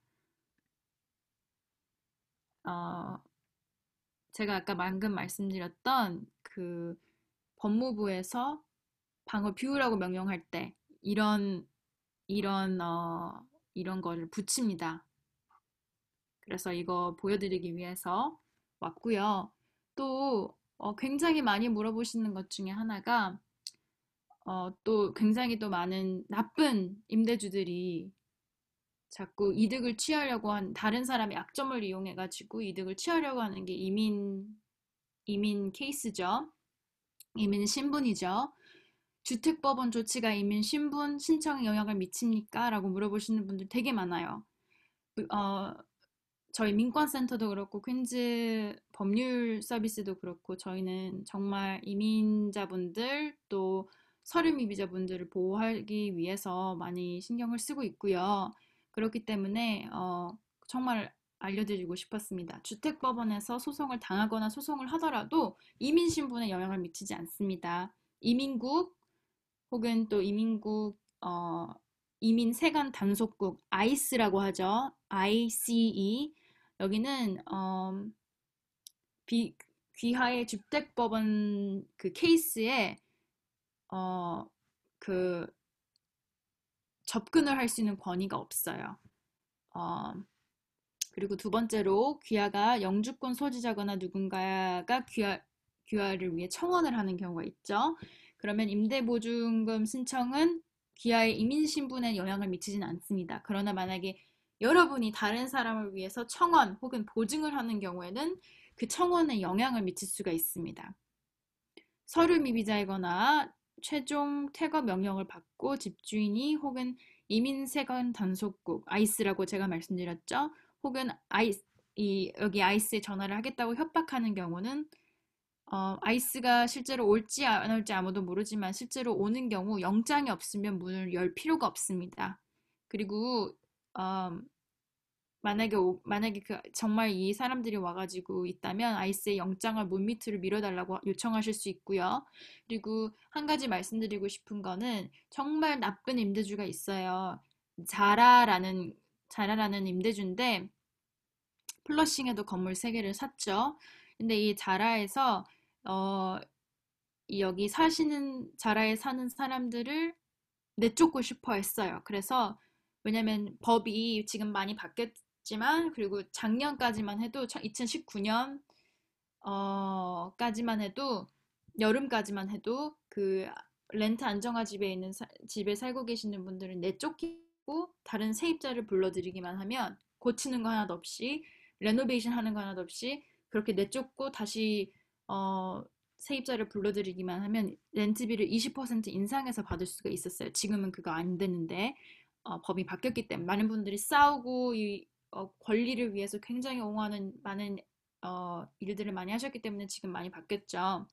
제가 아까 방금 말씀드렸던 그 법무부에서 방을 비우라고 명령할 때 이런 이런 거를 붙입니다. 그래서 이거 보여드리기 위해서 왔고요. 또 굉장히 많이 물어보시는 것 중에 하나가 또 굉장히 또 많은 나쁜 임대주들이 자꾸 이득을 취하려고 다른 사람의 약점을 이용해가지고 이득을 취하려고 하는 게 이민 케이스죠. 이민 신분이죠. 주택법원 조치가 이민 신분 신청에 영향을 미칩니까? 라고 물어보시는 분들 되게 많아요. 어, 저희 민권센터도 그렇고 퀸즈 법률 서비스도 그렇고 저희는 정말 이민자분들 또 서류 미비자분들을 보호하기 위해서 많이 신경을 쓰고 있고요. 그렇기 때문에 정말 알려드리고 싶었습니다. 주택법원에서 소송을 당하거나 소송을 하더라도 이민 신분에 영향을 미치지 않습니다. 이민국 혹은 또 이민 세관 단속국 ICE라고 하죠. ICE 여기는 귀하의 주택법원 그 케이스에 어, 그 접근을 할 수 있는 권위가 없어요. 어, 그리고 두 번째로 귀하가 영주권 소지자거나 누군가가 귀하를 위해 청원을 하는 경우가 있죠. 그러면 임대보증금 신청은 귀하의 이민 신분에 영향을 미치지는 않습니다. 그러나 만약에 여러분이 다른 사람을 위해서 청원 혹은 보증을 하는 경우에는 그 청원에 영향을 미칠 수가 있습니다. 서류 미비자이거나 최종 퇴거 명령을 받고 집주인이 혹은 이민세관 단속국 아이스라고 제가 말씀드렸죠. 혹은 여기 아이스에 전화를 하겠다고 협박하는 경우는 아이스가 실제로 올지 안 올지 아무도 모르지만 실제로 오는 경우 영장이 없으면 문을 열 필요가 없습니다. 그리고 어, 만약에 정말 이 사람들이 와가지고 있다면 아이스의 영장을 문 밑으로 밀어달라고 요청하실 수 있고요. 그리고 한 가지 말씀드리고 싶은 거는 정말 나쁜 임대주가 있어요. 자라라는 임대주인데 플러싱에도 건물 3개를 샀죠. 근데 이 자라에서 어, 여기 자라에 사는 사람들을 내쫓고 싶어 했어요. 그래서 왜냐면 법이 지금 많이 바뀌었지만 그리고 작년까지만 해도 2019년 까지만 해도 여름까지만 해도 그 렌트 안정화 집에 살고 계시는 분들은 내쫓기고 다른 세입자를 불러들이기만 하면 고치는 거 하나도 없이 레노베이션 하는 거 하나도 없이 그렇게 내쫓고 다시 어, 세입자를 불러들이기만 하면 렌트비를 20% 인상해서 받을 수가 있었어요. 지금은 그거 안 되는데 법이 바뀌었기 때문에 많은 분들이 싸우고 권리를 위해서 굉장히 옹호하는 많은 일들을 많이 하셨기 때문에 지금 많이 바뀌었죠.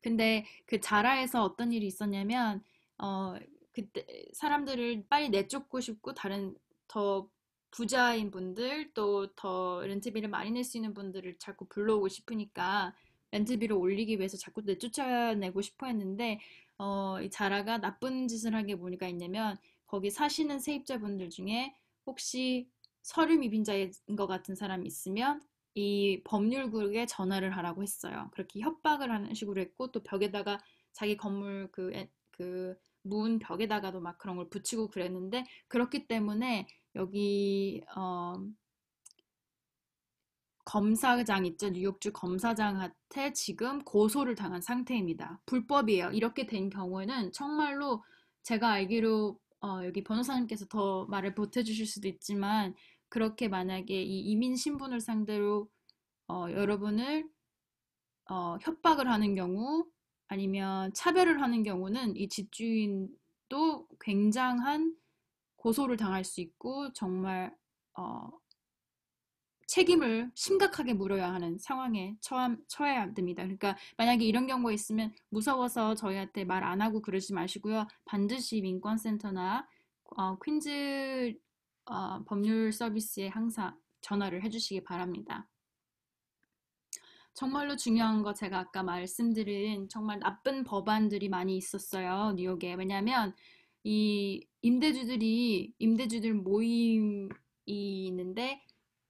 근데 그 자라에서 어떤 일이 있었냐면, 그때 사람들을 빨리 내쫓고 싶고, 다른 더 부자인 분들, 또 더 렌트비를 많이 낼 수 있는 분들을 자꾸 불러오고 싶으니까, 렌트비를 올리기 위해서 자꾸 내쫓아내고 싶어 했는데, 이 자라가 나쁜 짓을 한 게 뭐가 있냐면, 거기 사시는 세입자분들 중에 혹시 서류 미빈자인 것 같은 사람이 있으면 이 법률국에 전화를 하라고 했어요. 그렇게 협박을 하는 식으로 했고 또 벽에다가 자기 건물 그 문 벽에다가도 막 그런 걸 붙이고 그랬는데 그렇기 때문에 여기 검사장 있죠. 뉴욕주 검사장한테 지금 고소를 당한 상태입니다. 불법이에요. 이렇게 된 경우에는 정말로 제가 알기로 여기 변호사님께서 더 말을 보태주실 수도 있지만 그렇게 만약에 이 이민 신분을 상대로 여러분을 협박을 하는 경우 아니면 차별을 하는 경우는 이 집주인도 굉장한 고소를 당할 수 있고 정말 어, 책임을 심각하게 물어야 하는 상황에 처해야 됩니다. 그러니까 만약에 이런 경우가 있으면 무서워서 저희한테 말 안 하고 그러지 마시고요. 반드시 민권센터나 퀸즈 법률 서비스에 항상 전화를 해주시기 바랍니다. 정말로 중요한 거 제가 아까 말씀드린 정말 나쁜 법안들이 많이 있었어요. 뉴욕에. 왜냐하면 이 임대주들 모임이 있는데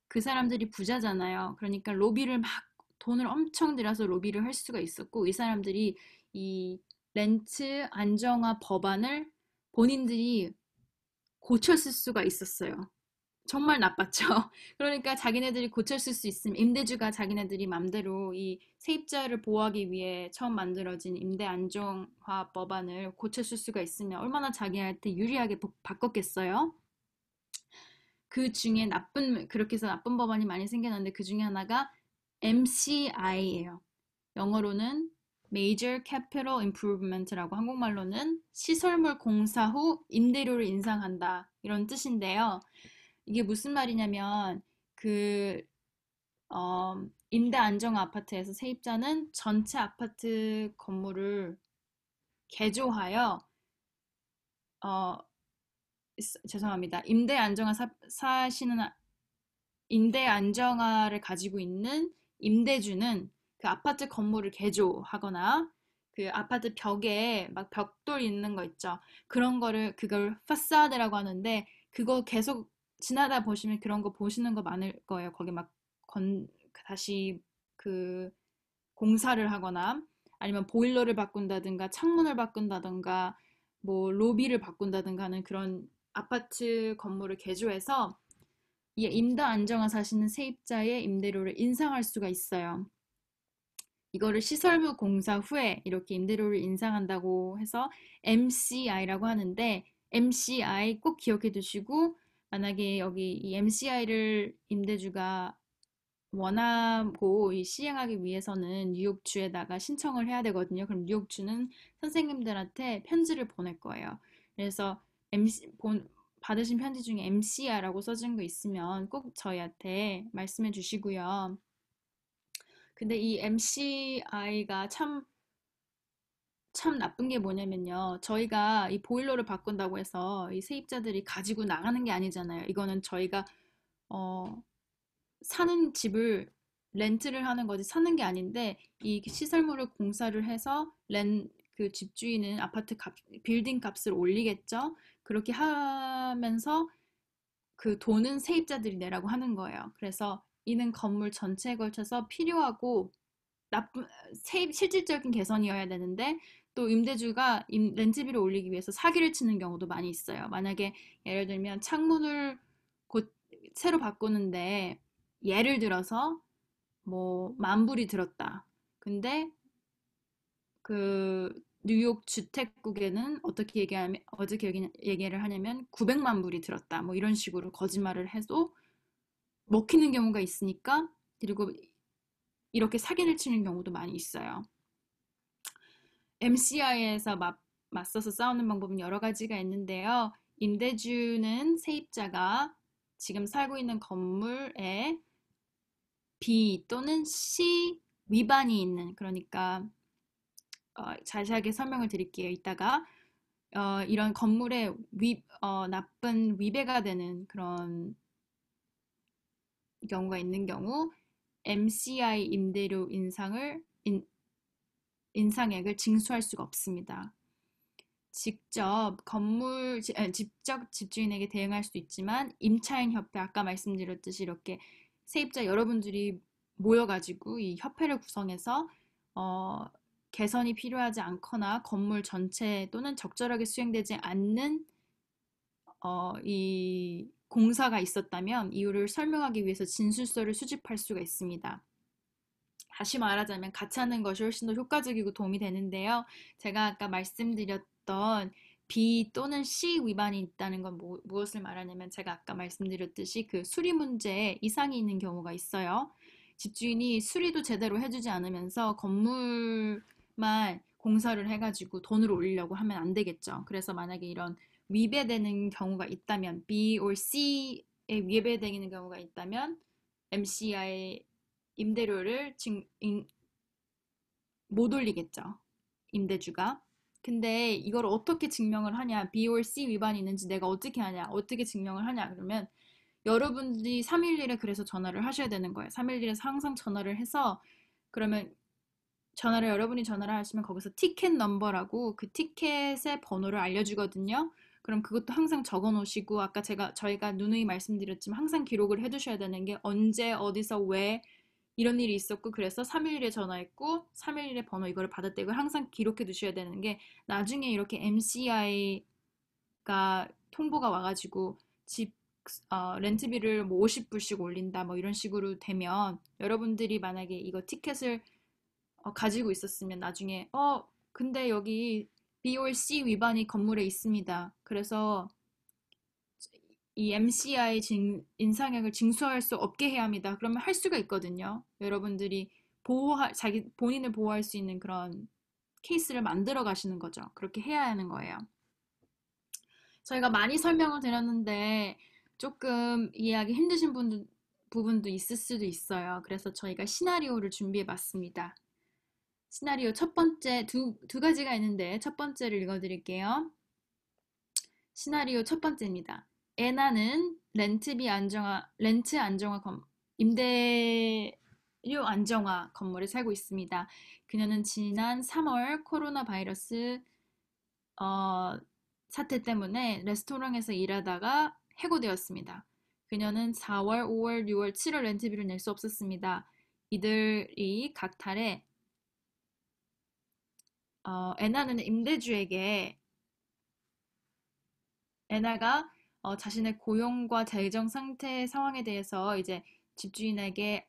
그 사람들이 부자잖아요. 그러니까 로비를 막 돈을 엄청 들여서 로비를 할 수가 있었고 이 사람들이 이 렌트 안정화 법안을 본인들이 고쳤을 수가 있었어요. 정말 나빴죠. 그러니까 자기네들이 고쳤을 수 있으면 임대주가 자기네들이 맘대로 이 세입자를 보호하기 위해 처음 만들어진 임대 안정화 법안을 고쳤을 수가 있으면 얼마나 자기한테 유리하게 바꿨겠어요? 그 중에 그렇게 해서 나쁜 법안이 많이 생겨났는데 그 중에 하나가 MCI예요. 영어로는 Major Capital Improvement라고 한국말로는 시설물 공사 후 임대료를 인상한다. 이런 뜻인데요. 이게 무슨 말이냐면 그 임대 안정 아파트에서 세입자는 전체 아파트 건물을 개조하여 어, 죄송합니다. 임대 안정화 사시는 임대 안정화를 가지고 있는 임대주는 그 아파트 건물을 개조하거나 그 아파트 벽에 막 벽돌 있는 거 있죠. 그런 거를 그걸 파사드라고 하는데 그거 계속 지나다 보시면 그런 거 보시는 거 많을 거예요. 거기 막 다시 그 공사를 하거나 아니면 보일러를 바꾼다든가 창문을 바꾼다든가 뭐 로비를 바꾼다든가 하는 그런 아파트 건물을 개조해서 이 임대 안정화 사시는 세입자의 임대료를 인상할 수가 있어요. 이거를 시설부 공사 후에 이렇게 임대료를 인상한다고 해서 MCI라고 하는데 MCI 꼭 기억해 두시고 만약에 여기 이 MCI를 임대주가 원하고 이 시행하기 위해서는 뉴욕주에다가 신청을 해야 되거든요. 그럼 뉴욕주는 선생님들한테 편지를 보낼 거예요. 그래서 받으신 편지 중에 MCI라고 써진 거 있으면 꼭 저희한테 말씀해 주시고요. 근데 이 MCI가 참 나쁜 게 뭐냐면요. 저희가 이 보일러를 바꾼다고 해서 이 세입자들이 가지고 나가는 게 아니잖아요. 이거는 저희가 어, 사는 집을 렌트를 하는 거지 사는 게 아닌데 이 시설물을 공사를 해서 그 집주인은 아파트 빌딩 값을 올리겠죠. 그렇게 하면서 그 돈은 세입자들이 내라고 하는 거예요. 그래서 이는 건물 전체에 걸쳐서 필요하고 나쁜 실질적인 개선이어야 되는데 또 임대주가 렌트비를 올리기 위해서 사기를 치는 경우도 많이 있어요. 만약에 예를 들면 창문을 곧 새로 바꾸는데 예를 들어서 뭐 만 불이 들었다. 근데 그 뉴욕 주택국에는 어떻게 얘기를 하냐면 900만 불이 들었다. 뭐 이런 식으로 거짓말을 해도 먹히는 경우가 있으니까 그리고 이렇게 사기를 치는 경우도 많이 있어요. MCI에서 맞서서 싸우는 방법은 여러 가지가 있는데요. 임대주는 세입자가 지금 살고 있는 건물에 B 또는 C 위반이 있는, 그러니까 자세하게 설명을 드릴게요. 이따가 이런 건물에 나쁜 위배가 되는 그런 경우가 있는 경우 MCI 임대료 인상액을 징수할 수가 없습니다. 직접 집주인에게 대응할 수도 있지만 임차인 협회 아까 말씀드렸듯이 이렇게 세입자 여러분들이 모여가지고 이 협회를 구성해서 어, 개선이 필요하지 않거나 건물 전체 또는 적절하게 수행되지 않는 이 공사가 있었다면 이유를 설명하기 위해서 진술서를 수집할 수가 있습니다. 다시 말하자면 같이 하는 것이 훨씬 더 효과적이고 도움이 되는데요. 제가 아까 말씀드렸던 B 또는 C 위반이 있다는 건 무엇을 말하냐면 제가 아까 말씀드렸듯이 그 수리 문제에 이상이 있는 경우가 있어요. 집주인이 수리도 제대로 해주지 않으면서 건물만 공사를 해가지고 돈을 올리려고 하면 안 되겠죠. 그래서 만약에 이런 위배되는 경우가 있다면 B or C에 위배되는 경우가 있다면 MCI 임대료를 못 올리겠죠. 임대주가. 근데 이걸 어떻게 증명을 하냐? B or C 위반이 있는지 내가 어떻게 하냐? 어떻게 증명을 하냐? 그러면 여러분들이 311에 그래서 전화를 하셔야 되는 거예요. 311에서 항상 전화를 해서 그러면 여러분이 전화를 하시면 거기서 티켓 넘버라고 그 티켓의 번호를 알려주거든요. 그럼 그것도 항상 적어 놓으시고 아까 저희가 누누이 말씀드렸지만 항상 기록을 해 두셔야 되는 게 언제 어디서 왜 이런 일이 있었고 그래서 311에 전화했고 311의 번호 이거를 받았다 이걸 항상 기록해 두셔야 되는 게 나중에 이렇게 MCI가 통보가 와가지고 집 렌트비를 뭐 50불씩 올린다 뭐 이런 식으로 되면 여러분들이 만약에 이거 티켓을 가지고 있었으면 나중에 근데 여기 B or C 위반이 건물에 있습니다. 그래서 이 MCI 인상액을 징수할 수 없게 해야 합니다. 그러면 할 수가 있거든요. 여러분들이 자기 본인을 보호할 수 있는 그런 케이스를 만들어 가시는 거죠. 그렇게 해야 하는 거예요. 저희가 많이 설명을 드렸는데 조금 이해하기 힘드신 부분도 있을 수도 있어요. 그래서 저희가 시나리오를 준비해 봤습니다. 시나리오 첫 번째, 두 가지가 있는데 첫 번째를 읽어드릴게요. 시나리오 첫 번째입니다. 에나는 렌트 안정화 임대료 안정화 건물에 살고 있습니다. 그녀는 지난 3월 코로나 바이러스 어, 사태 때문에 레스토랑에서 일하다가 해고되었습니다. 그녀는 4월, 5월, 6월, 7월 렌트비를 낼 수 없었습니다. 이들이 각 달에 에나는 임대주에게 에나가 자신의 고용과 재정 상태 상황에 대해서 이제 집주인에게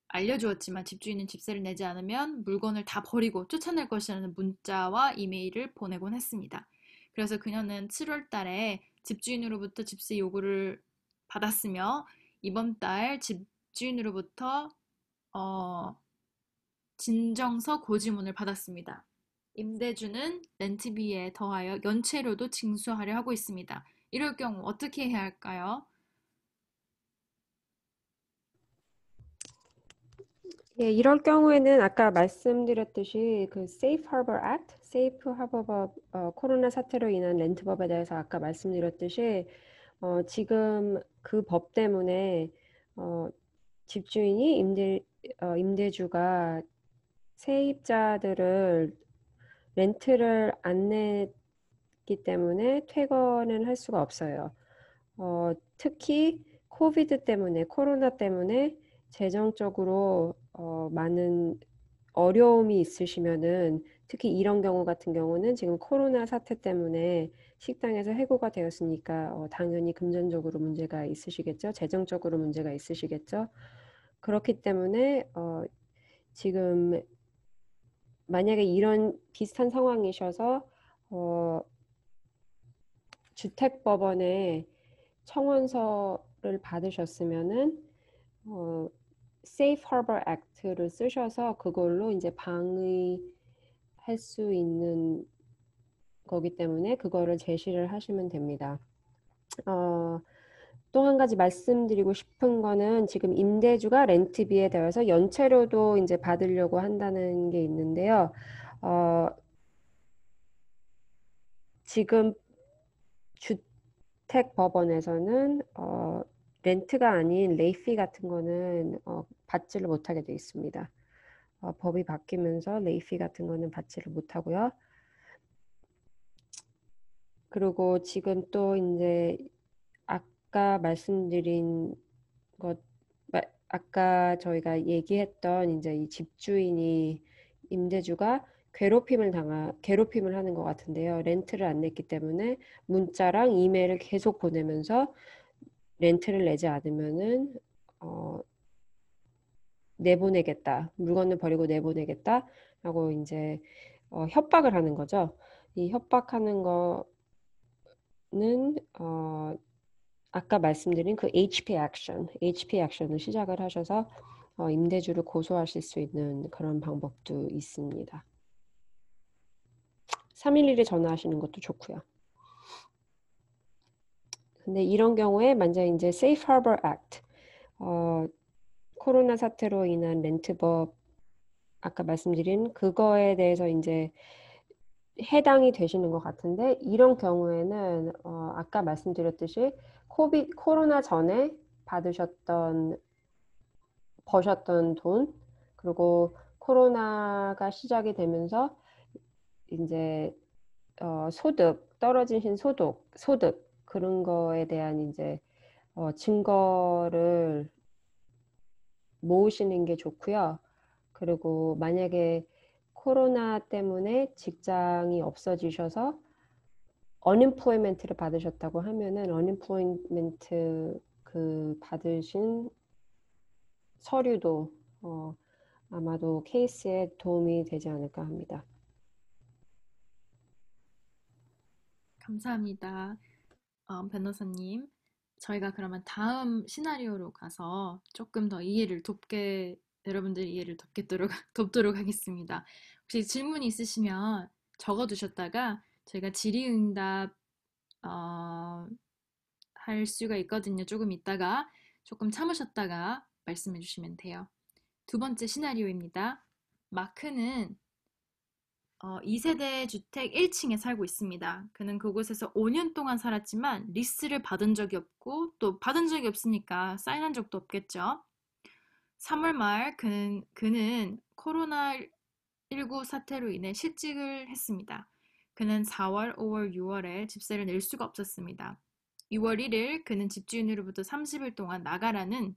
알려주었지만 집주인은 집세를 내지 않으면 물건을 다 버리고 쫓아낼 것이라는 문자와 이메일을 보내곤 했습니다. 그래서 그녀는 7월 달에 집주인으로부터 집세 요구를 받았으며 이번 달 집주인으로부터 어, 진정서 고지문을 받았습니다. 임대주는 렌트비에 더하여 연체료도 징수하려 하고 있습니다. 이럴 경우 어떻게 해야 할까요? 예, 이럴 경우에는 아까 말씀드렸듯이 그 Safe Harbor Act, Safe Harbor 법, 코로나 사태로 인한 렌트법에 대해서 아까 말씀드렸듯이 지금 그 법 때문에 어, 집주인이 임대주가 세입자들을 렌트를 안 냈기 때문에 퇴거는 할 수가 없어요. 특히 코로나 때문에 재정적으로 많은 어려움이 있으시면은 특히 이런 경우 같은 경우는 지금 코로나 사태 때문에 식당에서 해고가 되었으니까 당연히 금전적으로 문제가 있으시겠죠. 재정적으로 문제가 있으시겠죠. 그렇기 때문에 지금 만약에 이런 비슷한 상황이셔서 어, 주택법원에 청원서를 받으셨으면은 어, Safe Harbor Act를 쓰셔서 그걸로 이제 방의할 수 있는 거기 때문에 그거를 제시를 하시면 됩니다. 또 한 가지 말씀드리고 싶은 거는 지금 임대주가 렌트비에 대해서 연체료도 이제 받으려고 한다는 게 있는데요. 어, 지금 주택법원에서는 렌트가 아닌 레이피 같은 거는 받지를 못하게 돼 있습니다. 법이 바뀌면서 레이피 같은 거는 받지를 못하고요. 그리고 지금 또 이제 아까 말씀드린 것, 아까 저희가 얘기했던 이제 이 집주인이 임대주가 괴롭힘을 하는 것 같은데요. 렌트를 안 냈기 때문에 문자랑 이메일을 계속 보내면서 렌트를 내지 않으면은 어, 내보내겠다. 물건을 버리고 내보내겠다라고 이제 협박을 하는 거죠. 이 협박하는 거는 아까 말씀드린 그 HP 액션을 시작을 하셔서 임대주를 고소하실 수 있는 그런 방법도 있습니다. 311에 전화하시는 것도 좋고요. 근데 이런 경우에 만약 이제 Safe Harbor Act, 코로나 사태로 인한 렌트법 아까 말씀드린 그거에 대해서 이제 해당이 되시는 것 같은데 이런 경우에는 아까 말씀드렸듯이 코로나 전에 받으셨던 버셨던 돈 그리고 코로나가 시작이 되면서 이제 떨어지신 소득 그런 거에 대한 이제 증거를 모으시는 게 좋고요. 그리고 만약에 코로나 때문에 직장이 없어지셔서 언임플로이먼트를 받으셨다고 하면은 언임플로이먼트 그 받으신 서류도 아마도 케이스에 도움이 되지 않을까 합니다. 감사합니다. 변호사님. 저희가 그러면 다음 시나리오로 가서 조금 더 여러분들 이해를 돕도록 하겠습니다. 혹시 질문이 있으시면 적어두셨다가 저희가 질의응답, 어, 할 수가 있거든요. 조금 있다가, 조금 참으셨다가 말씀해 주시면 돼요. 두 번째 시나리오입니다. 마크는 2세대 주택 1층에 살고 있습니다. 그는 그곳에서 5년 동안 살았지만 리스를 받은 적이 없고 또 받은 적이 없으니까 사인한 적도 없겠죠. 3월 말 그는 코로나19 사태로 인해 실직을 했습니다. 그는 4월, 5월, 6월에 집세를 낼 수가 없었습니다. 6월 1일 그는 집주인으로부터 30일 동안 나가라는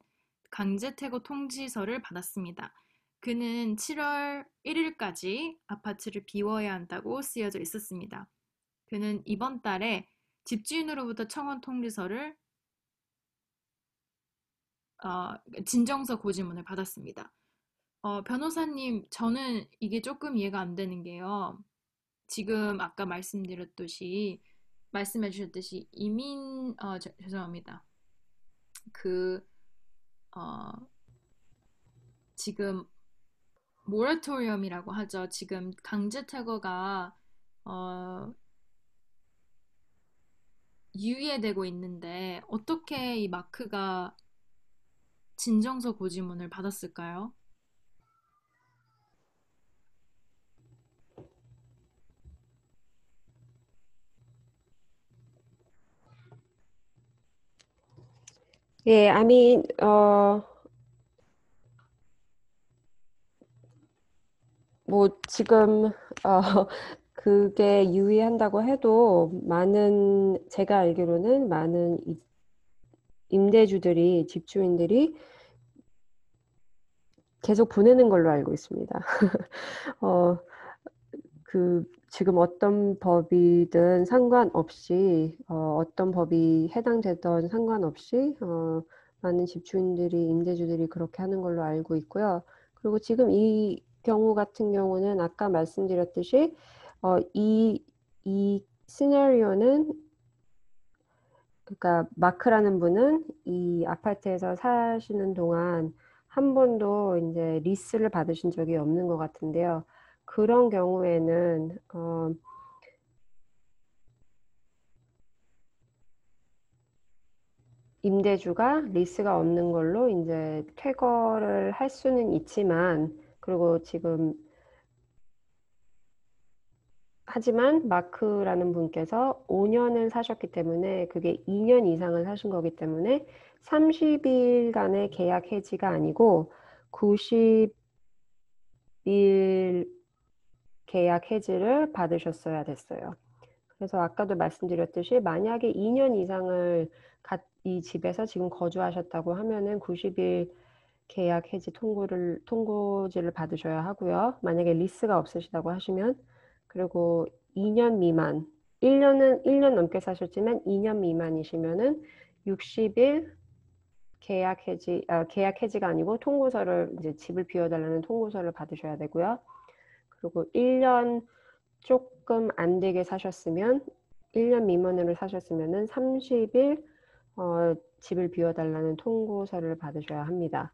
강제 퇴거 통지서를 받았습니다. 그는 7월 1일까지 아파트를 비워야 한다고 쓰여져 있었습니다. 그는 이번 달에 집주인으로부터 청원 통지서를 진정서 고지문을 받았습니다. 변호사님, 저는 이게 조금 이해가 안 되는 게요. 지금 아까 말씀해 주셨듯이 죄송합니다. 그, 어, 지금 모라토리엄이라고 하죠. 지금 강제 퇴거가, 어, 유예되고 있는데, 어떻게 이 마크가 진정서 고지문을 받았을까요? 예, I mean, 뭐 지금 그게 유의한다고 해도 제가 알기로는 많은 임대주들이 집주인들이 계속 보내는 걸로 알고 있습니다. 어, 지금 어떤 법이든 상관없이 어떤 법이 해당되던 상관없이 많은 집주인들이 임대주들이 그렇게 하는 걸로 알고 있고요. 그리고 지금 이 경우 같은 경우는 아까 말씀드렸듯이 이 시나리오는 그러니까 마크라는 분은 이 아파트에서 사시는 동안 한 번도 이제 리스를 받으신 적이 없는 것 같은데요. 그런 경우에는 임대주가 리스가 없는 걸로 이제 퇴거를 할 수는 있지만, 그리고 하지만 마크라는 분께서 5년을 사셨기 때문에 그게 2년 이상을 사신 거기 때문에 30일간의 계약 해지가 아니고 90일 계약 해지를 받으셨어야 됐어요. 그래서 아까도 말씀드렸듯이 만약에 2년 이상을 이 집에서 지금 거주하셨다고 하면은 90일 계약 해지 통고지를 받으셔야 하고요. 만약에 리스가 없으시다고 하시면, 그리고 2년 미만, 1년 넘게 사셨지만 2년 미만이시면은 60일 계약 해지가 아니고 이제 집을 비워달라는 통고서를 받으셔야 되고요. 그리고 1년 조금 안 되게 사셨으면 1년 미만으로 사셨으면은 30일 집을 비워달라는 통고서를 받으셔야 합니다.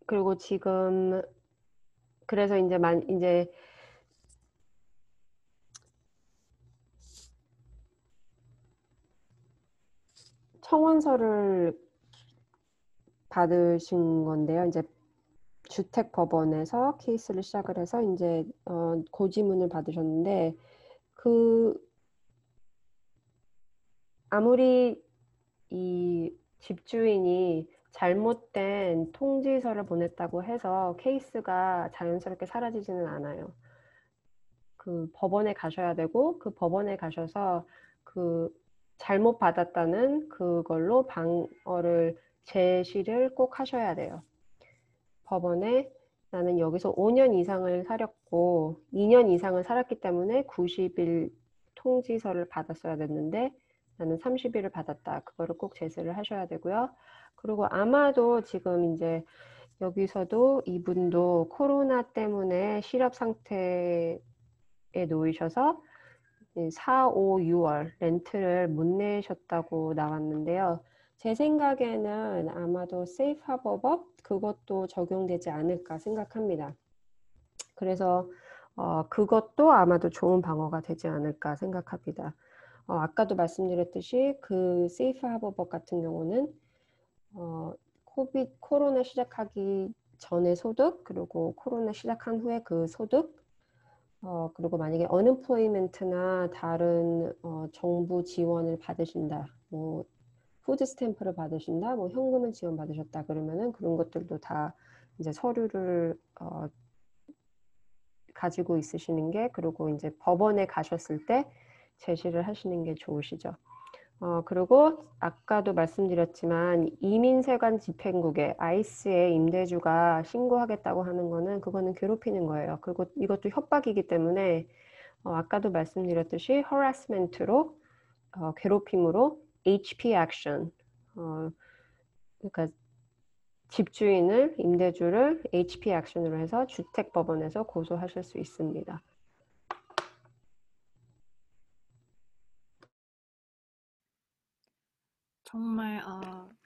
그리고 지금 그래서 이제 청원서를 받으신 건데요. 이제 주택법원에서 케이스를 시작을 해서 이제 고지문을 받으셨는데 아무리 이 집주인이 잘못된 통지서를 보냈다고 해서 케이스가 자연스럽게 사라지지는 않아요. 그 법원에 가셔야 되고 그 법원에 가셔서 그 잘못 받았다는 그걸로 방어를 제시를 꼭 하셔야 돼요. 법원에 나는 여기서 5년 이상을 살았고 2년 이상을 살았기 때문에 90일 통지서를 받았어야 됐는데 나는 30일을 받았다. 그거를 꼭 제시를 하셔야 되고요. 그리고 아마도 지금 이제 여기서도 이분도 코로나 때문에 실업 상태에 놓이셔서 4, 5, 6월 렌트를 못 내셨다고 나왔는데요. 제 생각에는 아마도 세이프 하버법 그것도 적용되지 않을까 생각합니다. 그래서 그것도 아마도 좋은 방어가 되지 않을까 생각합니다. 아까도 말씀드렸듯이 그 세이프 하버법 같은 경우는 코로나 시작하기 전의 소득, 그리고 코로나 시작한 후에 그 소득, 그리고 만약에 언엠플로이먼트나 다른 정부 지원을 받으신다, 뭐 푸드 스탬프를 받으신다, 뭐 현금을 지원받으셨다 그러면은 그런 것들도 다 이제 서류를 가지고 있으시는 게, 그리고 이제 법원에 가셨을 때 제시를 하시는 게 좋으시죠. 그리고 아까도 말씀드렸지만 이민세관 집행국에 아이스에 임대주가 신고하겠다고 하는 거는 그거는 괴롭히는 거예요. 그리고 이것도 협박이기 때문에 아까도 말씀드렸듯이 harassment로 괴롭힘으로 HP 액션, 그러니까 집주인을 임대주를 HP 액션으로 해서 주택법원에서 고소하실 수 있습니다.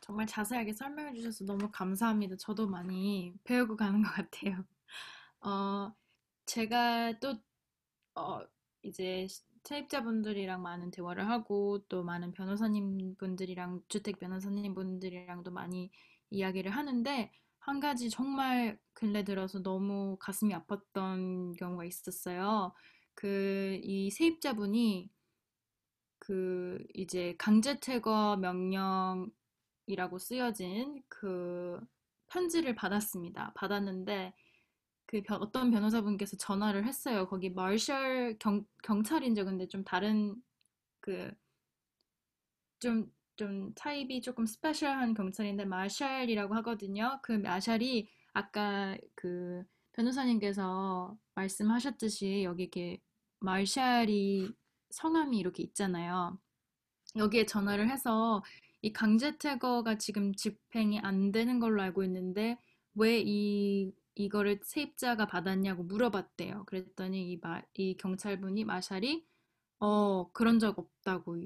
정말 자세하게 설명해 주셔서 너무 감사합니다. 저도 많이 배우고 가는 것 같아요. 어, 제가 또, 어, 이제 세입자분들이랑 많은 대화를 하고 또 많은 변호사님 분들이랑, 주택 변호사님 분들이랑도 많이 이야기를 하는데, 한 가지 정말 근래 들어서 너무 가슴이 아팠던 경우가 있었어요. 이 세입자분이 이제 강제 퇴거 명령이라고 쓰여진 편지를 받았습니다. 받았는데 어떤 변호사분께서 전화를 했어요. 거기 마셜 경찰인지, 근데 좀 다른 그 좀 타입이 조금 스페셜한 경찰인데 마샬이라고 하거든요. 그 마샬이 아까 변호사님께서 말씀하셨듯이 여기 이렇게 마샬이 성함이 이렇게 있잖아요. 여기에 전화를 해서 이 강제퇴거가 지금 집행이 안 되는 걸로 알고 있는데 왜 이거를 세입자가 받았냐고 물어봤대요. 그랬더니 이 경찰분이 마샬이 그런 적 없다고,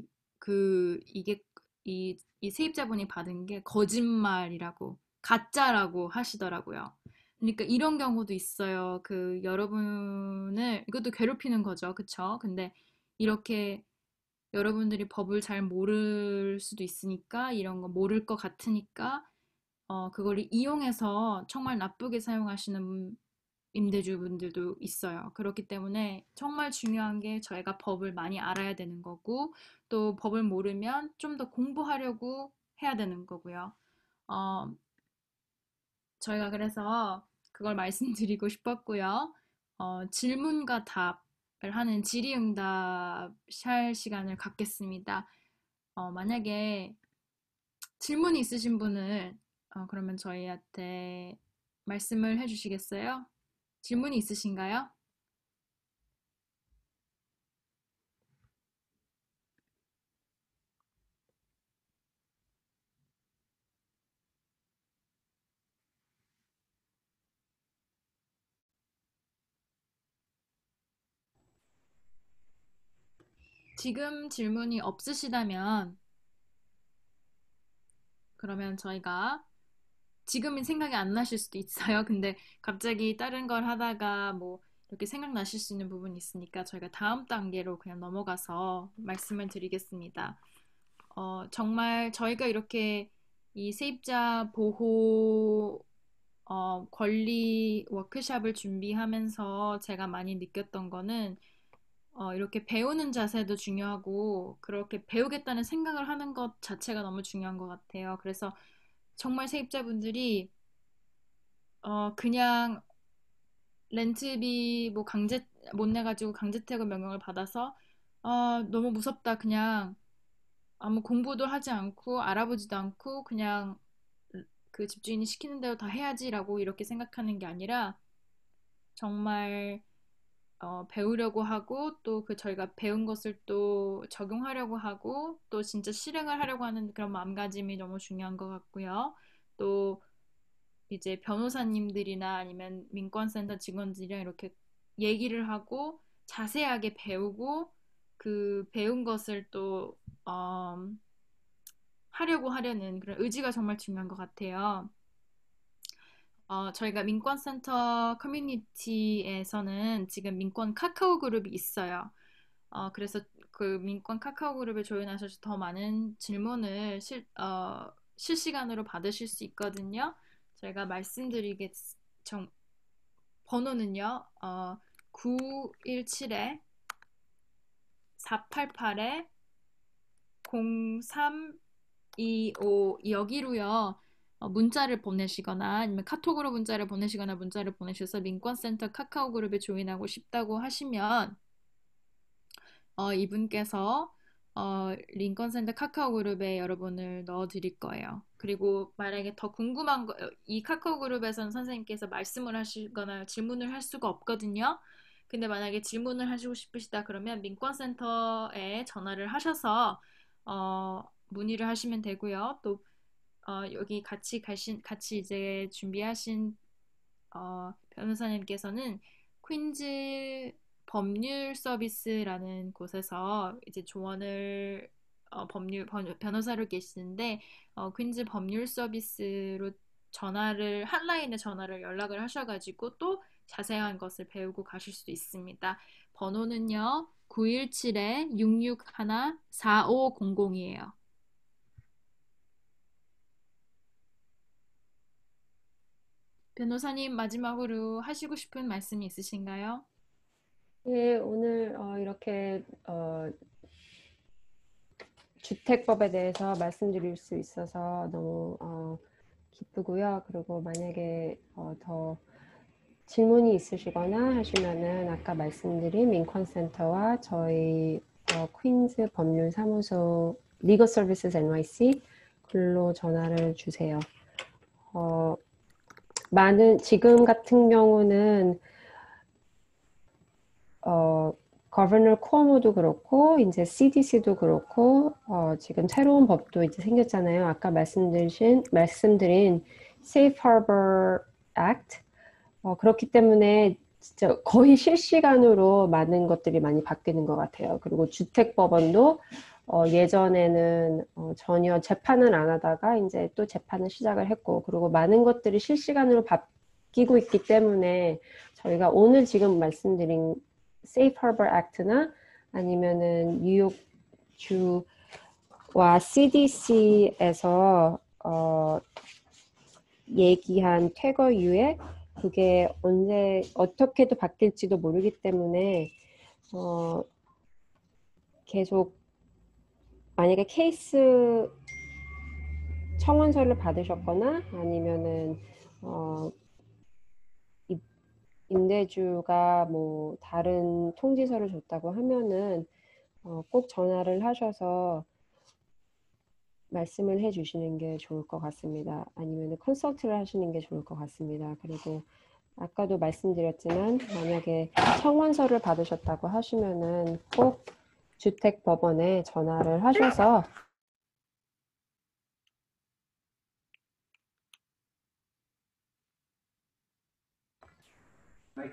이게 이 세입자분이 받은 게 거짓말이라고, 가짜라고 하시더라고요. 그러니까 이런 경우도 있어요. 여러분을 이것도 괴롭히는 거죠. 그쵸? 근데 이렇게 여러분들이 법을 잘 모를 수도 있으니까, 이런 거 모를 것 같으니까 그걸 이용해서 정말 나쁘게 사용하시는 임대주분들도 있어요. 그렇기 때문에 정말 중요한 게 저희가 법을 많이 알아야 되는 거고, 또 법을 모르면 좀 더 공부하려고 해야 되는 거고요. 어, 저희가 그래서 그걸 말씀드리고 싶었고요. 질문과 답을 하는 질의응답 할 시간을 갖겠습니다. 만약에 질문이 있으신 분은 그러면 저희한테 말씀을 해주시겠어요? 질문이 있으신가요? 지금 질문이 없으시다면 그러면 저희가 지금은 생각이 안 나실 수도 있어요. 근데 갑자기 다른 걸 하다가 뭐 이렇게 생각나실 수 있는 부분이 있으니까 저희가 다음 단계로 그냥 넘어가서 말씀을 드리겠습니다. 정말 저희가 이렇게 이 세입자 보호 권리 워크샵을 준비하면서 제가 많이 느꼈던 거는 이렇게 배우는 자세도 중요하고 그렇게 배우겠다는 생각을 하는 것 자체가 너무 중요한 것 같아요. 그래서 정말 세입자분들이 그냥 렌트비 뭐 강제 못 내가지고 강제퇴거 명령을 받아서 너무 무섭다, 그냥 아무 공부도 하지 않고 알아보지도 않고 그냥 그 집주인이 시키는 대로 다 해야지라고 이렇게 생각하는 게 아니라 정말 배우려고 하고 또 저희가 배운 것을 또 적용하려고 하고 또 진짜 실행을 하려고 하는 그런 마음가짐이 너무 중요한 것 같고요. 또 이제 변호사님들이나 아니면 민권센터 직원들이랑 이렇게 얘기를 하고 자세하게 배우고 그 배운 것을 또 하려고 하려는 그런 의지가 정말 중요한 것 같아요. 저희가 민권센터 커뮤니티에서는 지금 민권 카카오 그룹이 있어요. 그래서 그 민권 카카오 그룹에 조인하셔서 더 많은 질문을 실시간으로 받으실 수 있거든요. 제가 말씀드리겠, 번호는요, 917에 488에 0325 여기로요. 문자를 보내시거나 아니면 카톡으로 문자를 보내시거나 문자를 보내셔서 민권센터 카카오 그룹에 조인하고 싶다고 하시면 이분께서 링컨센터 카카오 그룹에 여러분을 넣어 드릴 거예요. 그리고 만약에 더 궁금한 거, 이 카카오 그룹에서는 선생님께서 말씀을 하시거나 질문을 할 수가 없거든요. 근데 만약에 질문을 하시고 싶으시다 그러면 민권센터에 전화를 하셔서 문의를 하시면 되고요. 또 여기 같이 이제 준비하신 변호사님께서는 퀸즈 법률 서비스라는 곳에서 이제 조언을 변호사로 계시는데 퀸즈 법률 서비스로 한라인에 전화를 연락을 하셔가지고 또 자세한 것을 배우고 가실 수 있습니다. 번호는요 917-661-4500이에요. 변호사님 마지막으로 하시고 싶은 말씀이 있으신가요? 네, 오늘 이렇게 주택법에 대해서 말씀드릴 수 있어서 너무 기쁘고요. 그리고 만약에 더 질문이 있으시거나 하시면은 아까 말씀드린 민컨센터와 저희 퀸즈 법률사무소 리거 서비스 NYC 글로 전화를 주세요. 지금 같은 경우는 거버너 쿠오모도 그렇고 이제 CDC도 그렇고 지금 새로운 법도 이제 생겼잖아요. 아까 말씀드린 Safe Harbor Act 그렇기 때문에 진짜 거의 실시간으로 많은 것들이 많이 바뀌는 것 같아요. 그리고 주택법원도 예전에는 전혀 재판을 안 하다가 이제 또 재판을 시작을 했고, 그리고 많은 것들이 실시간으로 바뀌고 있기 때문에 저희가 오늘 지금 말씀드린 Safe Harbor Act나 아니면은 뉴욕주와 CDC에서 얘기한 퇴거유예 그게 언제 어떻게도 바뀔지도 모르기 때문에 계속 만약에 케이스 청원서를 받으셨거나 아니면은 임대주가 뭐 다른 통지서를 줬다고 하면은 꼭 전화를 하셔서 말씀을 해주시는 게 좋을 것 같습니다. 아니면 컨설트를 하시는 게 좋을 것 같습니다. 그리고 아까도 말씀드렸지만 만약에 청원서를 받으셨다고 하시면은 꼭 주택법원에 전화를 하셔서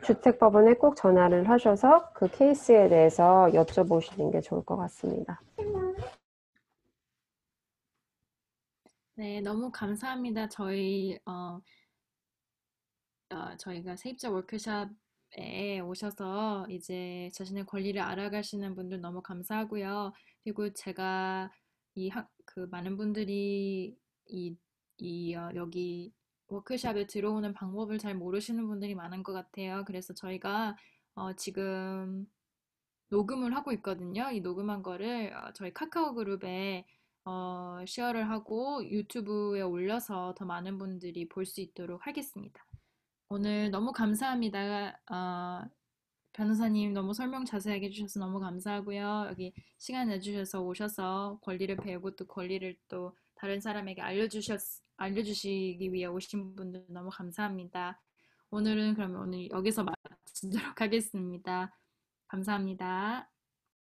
주택법원에 꼭 전화를 하셔서 그 케이스에 대해서 여쭤보시는 게 좋을 것 같습니다. 네, 너무 감사합니다. 저희가 세입자 워크숍에 오셔서 이제 자신의 권리를 알아가시는 분들 너무 감사하고요. 그리고 제가 그 많은 분들이 여기 워크숍에 들어오는 방법을 잘 모르시는 분들이 많은 것 같아요. 그래서 저희가 지금 녹음을 하고 있거든요. 이 녹음한 거를 저희 카카오 그룹에 쉐어를 하고 유튜브에 올려서 더 많은 분들이 볼 수 있도록 하겠습니다. 오늘 너무 감사합니다. 변호사님 너무 설명 자세하게 해주셔서 너무 감사하고요. 여기 시간 내주셔서 오셔서 권리를 배우고 또 권리를 또 다른 사람에게 알려주시기 위해 오신 분들 너무 감사합니다. 오늘은 그러면 오늘 여기서 마치도록 하겠습니다. 감사합니다.